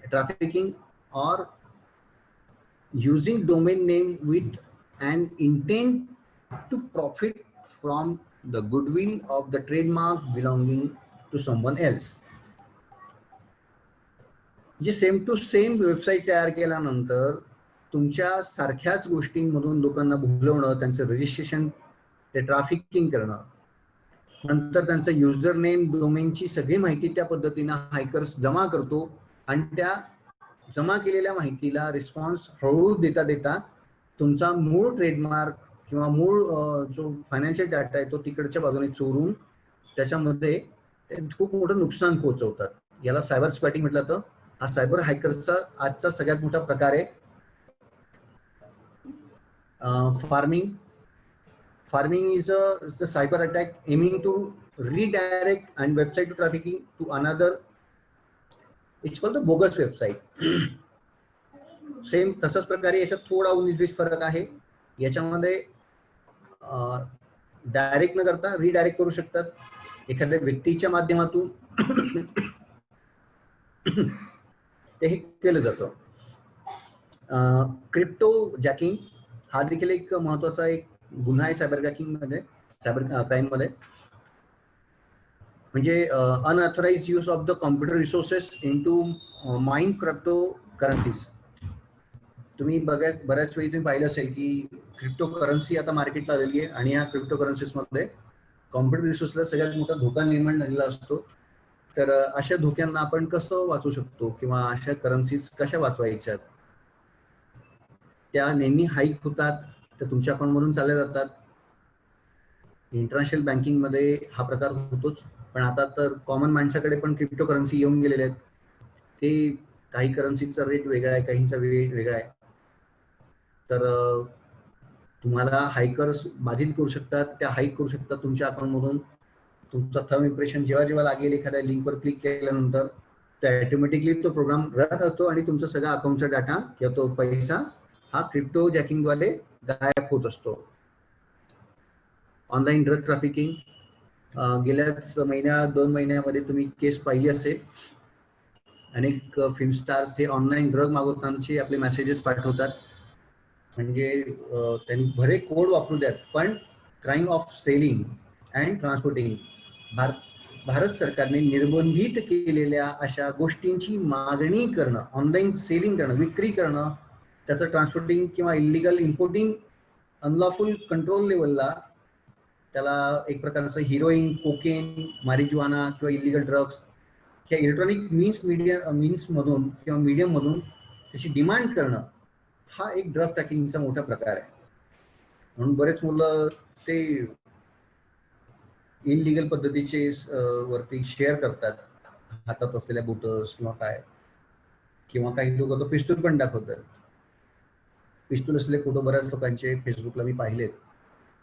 trafficking or using domain name with an intent to profit from the goodwill of the trademark belonging to someone else. जे सेम टू सेम वेबसाईट तयार केल्यानंतर तुमच्या सारख्याच गोष्टींमधून लोकांना भुलवणं, त्यांचं registration, ते trafficking करणं, नंतर त्यांचं युजर नेम, डोमेनची सगळी माहिती त्या पद्धतीनं हायकर्स जमा करतो आणि त्या जमा केलेल्या माहितीला रिस्पॉन्स हळूहळू देता देता तुमचा मूळ ट्रेडमार्क किंवा मूळ जो फायनान्शियल डाटा आहे तो तिकडच्या बाजूने चोरून त्याच्यामध्ये खूप मोठं नुकसान पोहोचवतात. याला सायबर स्क्वॅटिंग म्हटलं तर हा सायबर हायकर्सचा आजचा सगळ्यात मोठा प्रकार आहे. Farming is a cyber attack aiming to redirect and website to trafficking to another. It's called the bogus website. Same तसाच प्रकारे याच्यात थोडा 19-20 फरक आहे. याच्यामध्ये डायरेक्ट न करता रिडायरेक्ट करू शकतात एखाद्या व्यक्तीच्या माध्यमातून ते हे केलं जातं. क्रिप्टो जॅकिंग हा देखील एक महत्वाचा एक गुन्हा आहे सायबर जॅकिंग मध्ये, सायबर क्राईम मध्ये. म्हणजे unauthorize use of the computer resources into mine crypto currencies. तुम्ही बऱ्याच वेळी तुम्ही पाहिलं असेल की क्रिप्टो करन्सी आता मार्केटला आलेली आहे आणि या क्रिप्टो करन्सीज मध्ये कॉम्प्युटर रिसोर्सला सगळ्यात मोठा धोका निर्माण झालेला असतो. तर अशा धोक्यांना आपण कसं वाचवू शकतो किंवा अशा करन्सीज कशा वाचवायच्यात, त्या नेहमी हाईक होतात, तर तुमच्या अकाउंटमधून चालल्या जातात. इंटरनॅशनल बँकिंग मध्ये हा प्रकार होतोच, पण आता तर कॉमन माणसाकडे पण क्रिप्टो करन्सी येऊन गेलेले आहेत. ते काही करन्सीचा रेट वेगळा आहे, काहींचा रेट वेगळा आहे. तर तुम्हाला हायकर्स बाधित करू शकतात, त्या हाईक करू शकतात तुमच्या अकाउंटमधून. तुमचा थंब इम्प्रेशन जेव्हा लागेल एखाद्या लिंकवर क्लिक केल्यानंतर तर ऑटोमॅटिकली तो प्रोग्राम रन होतो आणि तुमचा सगळा अकाउंटचा डाटा किंवा तो पैसा हा क्रिप्टो जॅकिंगद्वारे गायब होत असतो. ऑनलाईन ड्रग ट्रॅफिकिंग, गेल्याच 2 महिन्यामध्ये तुम्ही केस पाहिली असेल. अनेक फिल्म स्टार्स हे ऑनलाईन ड्रग मागवतानाचे आपले मेसेजेस पाठवतात. म्हणजे त्यांनी भरे कोड वापरू द्यात, पण crime of selling and transporting, Bharat सरकारने निर्बंधित केलेल्या अशा गोष्टींची मागणी करणं, ऑनलाईन सेलिंग करणं, विक्री करणं, त्याचं ट्रान्सपोर्टिंग किंवा इलिगल इम्पोर्टिंग अनलॉफुल कंट्रोल लेवलला, त्याला एक प्रकारचं हिरोईन, कोकेन, मारिजुआना किंवा इलिगल ड्रग्स ह्या इलेक्ट्रॉनिक मीन्स मधून किंवा मीडियम मधून त्याची डिमांड करणं हा एक ड्रग ट्रॅकिंगचा मोठा प्रकार आहे. म्हणून बरेच मुलं ते इनलिगल पद्धतीचे वरती शेअर करतात, हातात असलेल्या बोटल्स किंवा काय, किंवा काही लोक तो पिस्तूल पण दाखवतात. पिस्तूल असलेले फोटो बऱ्याच लोकांचे फेसबुकला मी पाहिलेत.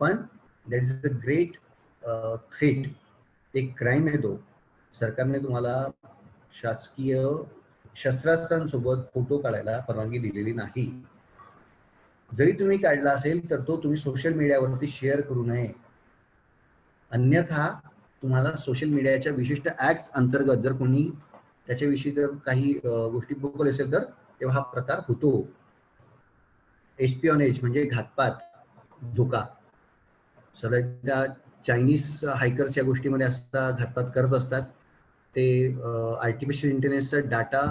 पण that is a great threat, एक क्राईम आहे तो. सरकारने तुम्हाला शासकीय शस्त्रास्त्रांसोबत फोटो काढायला परवानगी दिलेली नाही. जरी तुम्ही काढला असेल तर तो तुम्ही सोशल मीडियावरती शेअर करू नये, अन्यथा तुम्हाला सोशल मीडियाच्या विशिष्ट ऍक्ट अंतर्गत जर कोणी त्याच्याविषयी जर काही गोष्टी बोलत असेल तर तेव्हा हा प्रकार होतो. एस्पिऑनेज म्हणजे घातपात, धोका. सध्या चायनीज हायकर्स या गोष्टीमध्ये असा घातपात करत असतात. ते आर्टिफिशियल इंटेलिजन्सचा डाटा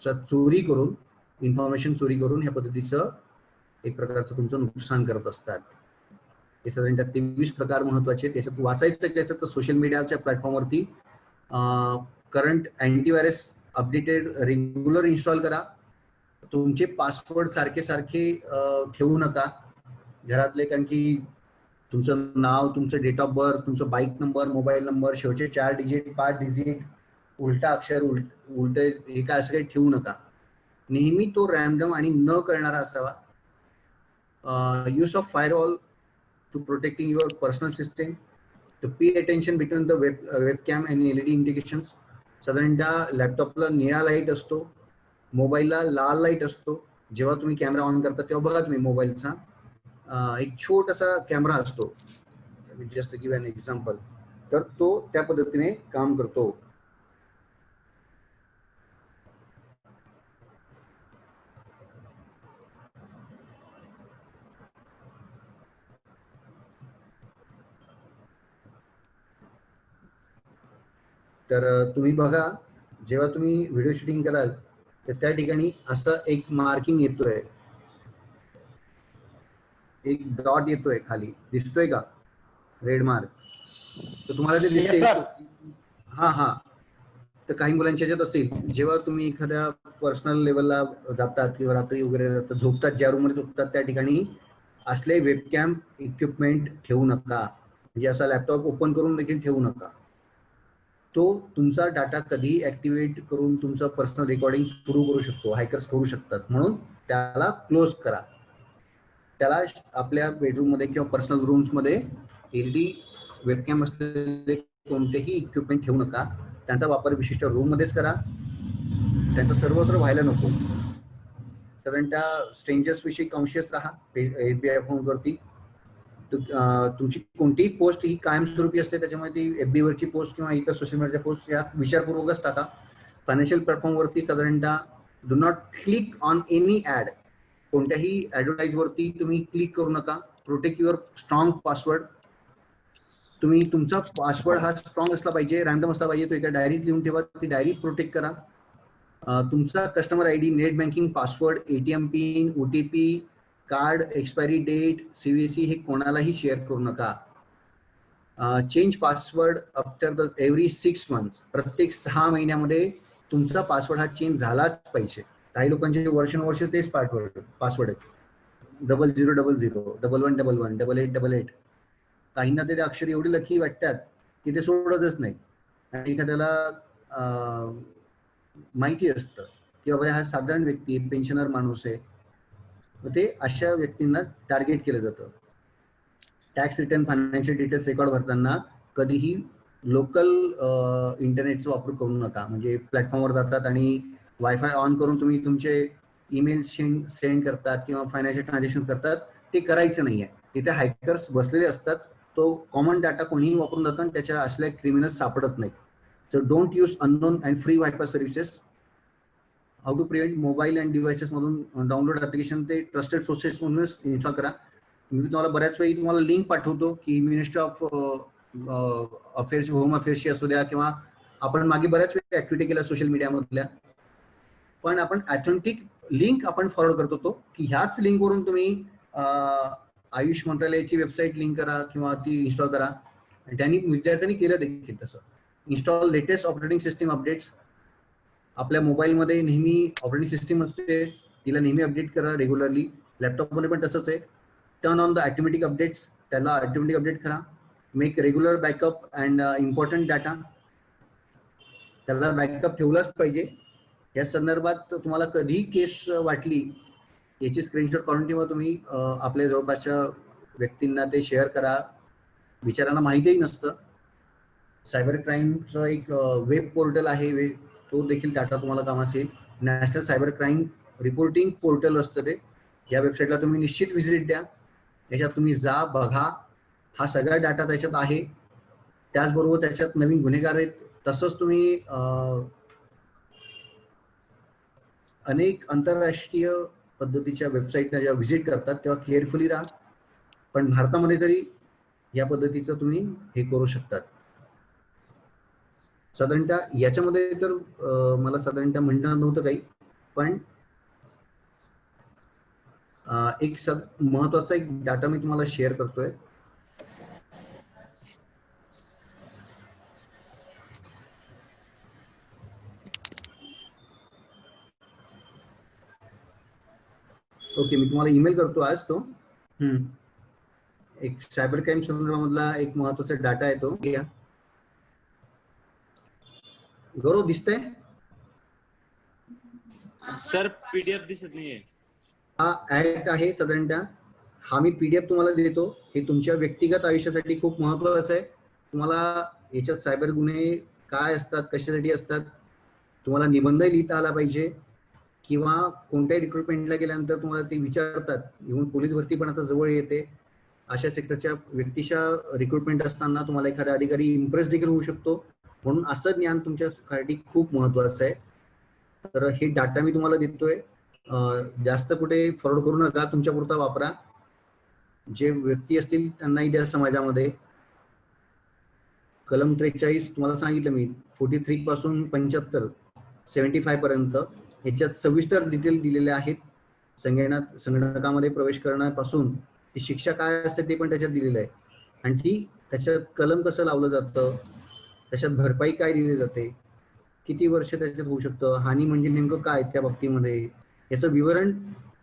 चोरी करून, इन्फॉर्मेशन चोरी करून ह्या पद्धतीचं एक प्रकारचं तुमचं नुकसान करत असतात. हे साधारणतः 23 प्रकार महत्वाचे. त्याच्यात वाचायचं काय तर सोशल मीडियाच्या प्लॅटफॉर्मवरती current antivirus updated regular install करा. तुमचे पासवर्ड सारखे ठेवू नका घरातले, कारण की तुमचं नाव, तुमचं डेट ऑफ बर्थ, तुमचं बाईक नंबर, मोबाईल नंबर, शेवटचे 4 डिजिट, 5 डिजिट, उलटा अक्षर, उलटे हे काय असं काही ठेवू नका. नेहमी तो रॅन्डम आणि न करणारा असावा. Use of firewall to protecting your personal system, to pay attention between the webcam and LED indications. साधारणतः लॅपटॉपला निळा लाईट असतो, मोबाईलला लाल लाईट असतो. जेव्हा तुम्ही कॅमेरा ऑन करता तेव्हा बघा तुम्ही मोबाईलचा एक छोटासा कॅमेरा असतो, जस्ट गिव्ह एन एक्झाम्पल, तर तो त्या पद्धतीने काम करतो. तर तुम्ही बघा, जेव्हा तुम्ही व्हिडिओ शूटिंग कराल तर त्या ठिकाणी असं एक मार्किंग येतोय, एक डॉट येतोय खाली, दिसतोय का रेड मार्क? तर तुम्हाला ते दिसते. हा तर काही मुलांच्या ह्याच्यात असेल, जेव्हा तुम्ही एखाद्या पर्सनल लेवलला जातात किंवा रात्री वगैरे जातात, झोपतात, ज्या रूममध्ये झोपतात त्या ठिकाणी असले वेबकॅम इक्विपमेंट ठेवू नका. म्हणजे असा लॅपटॉप ओपन करून देखील ठेवू नका. तो तुमचा डाटा कधीही ऍक्टिव्हेट करून तुमचं पर्सनल रेकॉर्डिंग सुरू करू शकतो, हायकर्स करू शकतात. म्हणून त्याला क्लोज करा. त्याला आपल्या बेडरूममध्ये किंवा पर्सनल रूम्समध्ये LED वेबकॅम असलेले कोणतेही इक्विपमेंट ठेवू नका. त्यांचा वापर विशिष्ट रूममध्येच करा. त्यांचा सर्वत्र व्हायला नको. साधारणतः स्ट्रेंजर्स विषयी कॉन्शियस राहा. SBI अकाउंटवरती तुमची कोणतीही पोस्ट ही कायमस्वरूपी असते, त्याच्यामुळे ती FB वरची पोस्ट किंवा इतर सोशल मीडियाच्या पोस्ट या विचारपूर्वकच टाका. फायनान्शियल प्लॅटफॉर्मवरती साधारणतः do not click on any ad. कोणत्याही ऍडव्हर्टाईज वरती तुम्ही क्लिक करू नका. Protect your strong password. तुम्ही तुमचा पासवर्ड हा स्ट्रॉंग असला पाहिजे, रॅन्डम असला पाहिजे. तो एका डायरीत लिहून ठेवा, ती डायरी प्रोटेक्ट करा. तुमचा customer ID, net banking password, ATM pin, OTP, card expiry date, CVC हे कोणालाही शेअर करू नका. Change password after every 6 months. प्रत्येक 6 महिन्यामध्ये तुमचा पासवर्ड हा चेंज झालाच पाहिजे. काही लोकांचे वर्षानुवर्ष तेच पासवर्ड आहेत, 0000, 1111, 8888. काहींना ते अक्षर एवढे लकी वाटतात की ते सोडतच नाही. आणि एखाद्याला माहिती असतं की बाबा हा साधारण व्यक्ती, पेन्शनर माणूस आहे, ते अशा व्यक्तींना टार्गेट केलं जातं. Tax return, financial details record भरताना कधीही लोकल इंटरनेटचा वापर करू नका. म्हणजे प्लॅटफॉर्मवर जातात आणि वायफाय ऑन करून तुम्ही तुमचे ईमेल सेंड करतात किंवा फायनान्शियल ट्रान्झॅक्शन करतात, ते करायचं नाहीये. तिथे हायकर्स बसलेले असतात. तो कॉमन डाटा कोणीही वापरून जातो आणि त्याच्या असल्या क्रिमिनल्स सापडत नाहीत. So don't use unknown and free wifi services. How to prevent mobile and devices मधून डाउनलोड ऍप्लिकेशन ते ट्रस्टेड सोर्सेस म्हणूनच इन्स्टॉल करा. मी तुम्हाला बऱ्याच वेळी तुम्हाला लिंक पाठवतो की मिनिस्ट्री ऑफ अफेअर्स, होम अफेअर्सची असू द्या, किंवा आपण मागे बऱ्याच वेळी ऍक्टिव्हिटी केल्या सोशल मीडियामधल्या, पण आपण ऑथेंटिक लिंक आपण फॉरवर्ड करत होतो की ह्याच लिंकवरून तुम्ही आयुष मंत्रालयाची वेबसाईट लिंक करा किंवा ती इन्स्टॉल करा. त्यांनी विद्यार्थ्यांनी केलं देखील तसं. Install latest operating system updates. आपल्या मोबाईलमध्ये नेहमी ऑपरेटिंग सिस्टीम असते, तिला नेहमी अपडेट करा रेग्युलरली. लॅपटॉपमध्ये पण तसंच आहे. Turn on the automatic updates, त्याला ऑटोमॅटिक अपडेट करा. Make regular backup and important data, त्याला बॅकअप ठेवलाच पाहिजे. या संदर्भात तुम्हाला कधीही केस वाटली याची स्क्रीनशॉट काढून ठेवा तुम्ही. आपल्या जवळपासच्या व्यक्तींना ते शेअर करा. बिचारांना माहितीही नसतं. सायबर क्राईमचं एक वेब पोर्टल आहे, तो देखील डाटा तुम्हाला कामास येईल. National cyber crime reporting portal असतं ते. या वेबसाईटला तुम्ही निश्चित व्हिजिट द्या. याच्यात तुम्ही जा, बघा. हा सगळा डाटा त्याच्यात आहे. त्याचबरोबर त्याच्यात नवीन गुन्हेगार आहेत. तसंच तुम्ही अनेक आंतरराष्ट्रीय पद्धतीच्या वेबसाईटला जेव्हा व्हिजिट करतात तेव्हा केअरफुली राहा. पण भारतामध्ये तरी या पद्धतीचं तुम्ही हे करू शकतात. साधारणतः याच्यामध्ये तर मला साधारणतः म्हणणं नव्हतं काही, पण एक महत्वाचा एक डाटा मी तुम्हाला शेअर करतोय. ओके, मी तुम्हाला ईमेल करतो आज तो. एक सायबर क्राईम संदर्भामधला एक महत्वाचा डाटा आहे तो. घ्या. गौरव दिसतंय? सर पीडीएफ दिसत नाहीये. हा ऍक्ट आहे साधारणतः. हा मी पीडीएफ तुम्हाला देतो. हे तुमच्या व्यक्तिगत आयुष्यासाठी खूप महत्वाचं आहे. तुम्हाला याच्यात सायबर गुन्हे काय असतात, कशासाठी असतात, तुम्हाला निबंध लिहिता आला पाहिजे, किंवा कोणत्याही रिक्रुटमेंटला गेल्यानंतर तुम्हाला ते विचारतात. इव्हन पोलीस भरती पण आता जवळ येते. अशा सेक्टरच्या व्यक्तीच्या रिक्रुटमेंट असताना तुम्हाला एखादा अधिकारी इम्प्रेस देखील होऊ शकतो. म्हणून असं ज्ञान तुमच्यासाठी खूप महत्वाचं आहे. तर हे डाटा मी तुम्हाला देतोय. जास्त कुठे फॉरवर्ड करू नका, तुमच्या पुरता वापरा. जे व्यक्ती असतील त्यांनाही द्या समाजामध्ये. कलम 43 तुम्हाला सांगितलं मी, 43 पासून 75 75 पर्यंत याच्यात सविस्तर डिटेल दिलेले आहेत. संगणकामध्ये प्रवेश करण्यापासून ती शिक्षा काय असते ते पण त्याच्यात दिलेलं आहे. आणि त्याच्यात कलम कसं लावलं जातं, त्याच्यात भरपाई काय दिली जाते, किती वर्ष त्याच्यात होऊ शकतं, हानी म्हणजे नेमकं काय त्या बाबतीमध्ये, याचं विवरण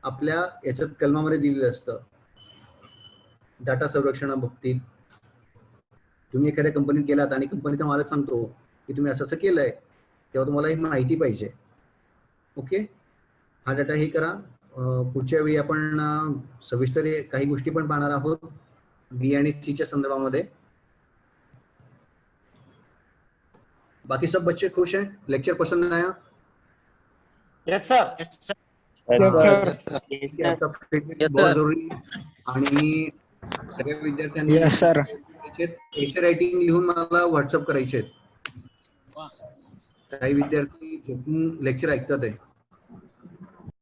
आपल्या याच्यात कलमामध्ये दिलेलं असतं. डाटा संरक्षणाबाबतीत तुम्ही एखाद्या कंपनीत गेलात आणि कंपनीचा मालक सांगतो की तुम्ही असं असं केलंय, तेव्हा तुम्हाला ही माहिती पाहिजे. ओके, हा डाटा हे करा. पुढच्या वेळी आपण सविस्तर काही गोष्टी पण पाहणार आहोत बी आणि सीच्या संदर्भामध्ये. बाकी सब बच्चे खुश हैं? लेक्चर पसंद आया? Yes sir. बहुत जरुरी. आणि सगळ्या विद्यार्थ्यांनी एसे रायटिंग लिहून मला व्हॉट्सअप करायचे आहेत. काही विद्यार्थी झोपून लेक्चर ऐकतात आहे.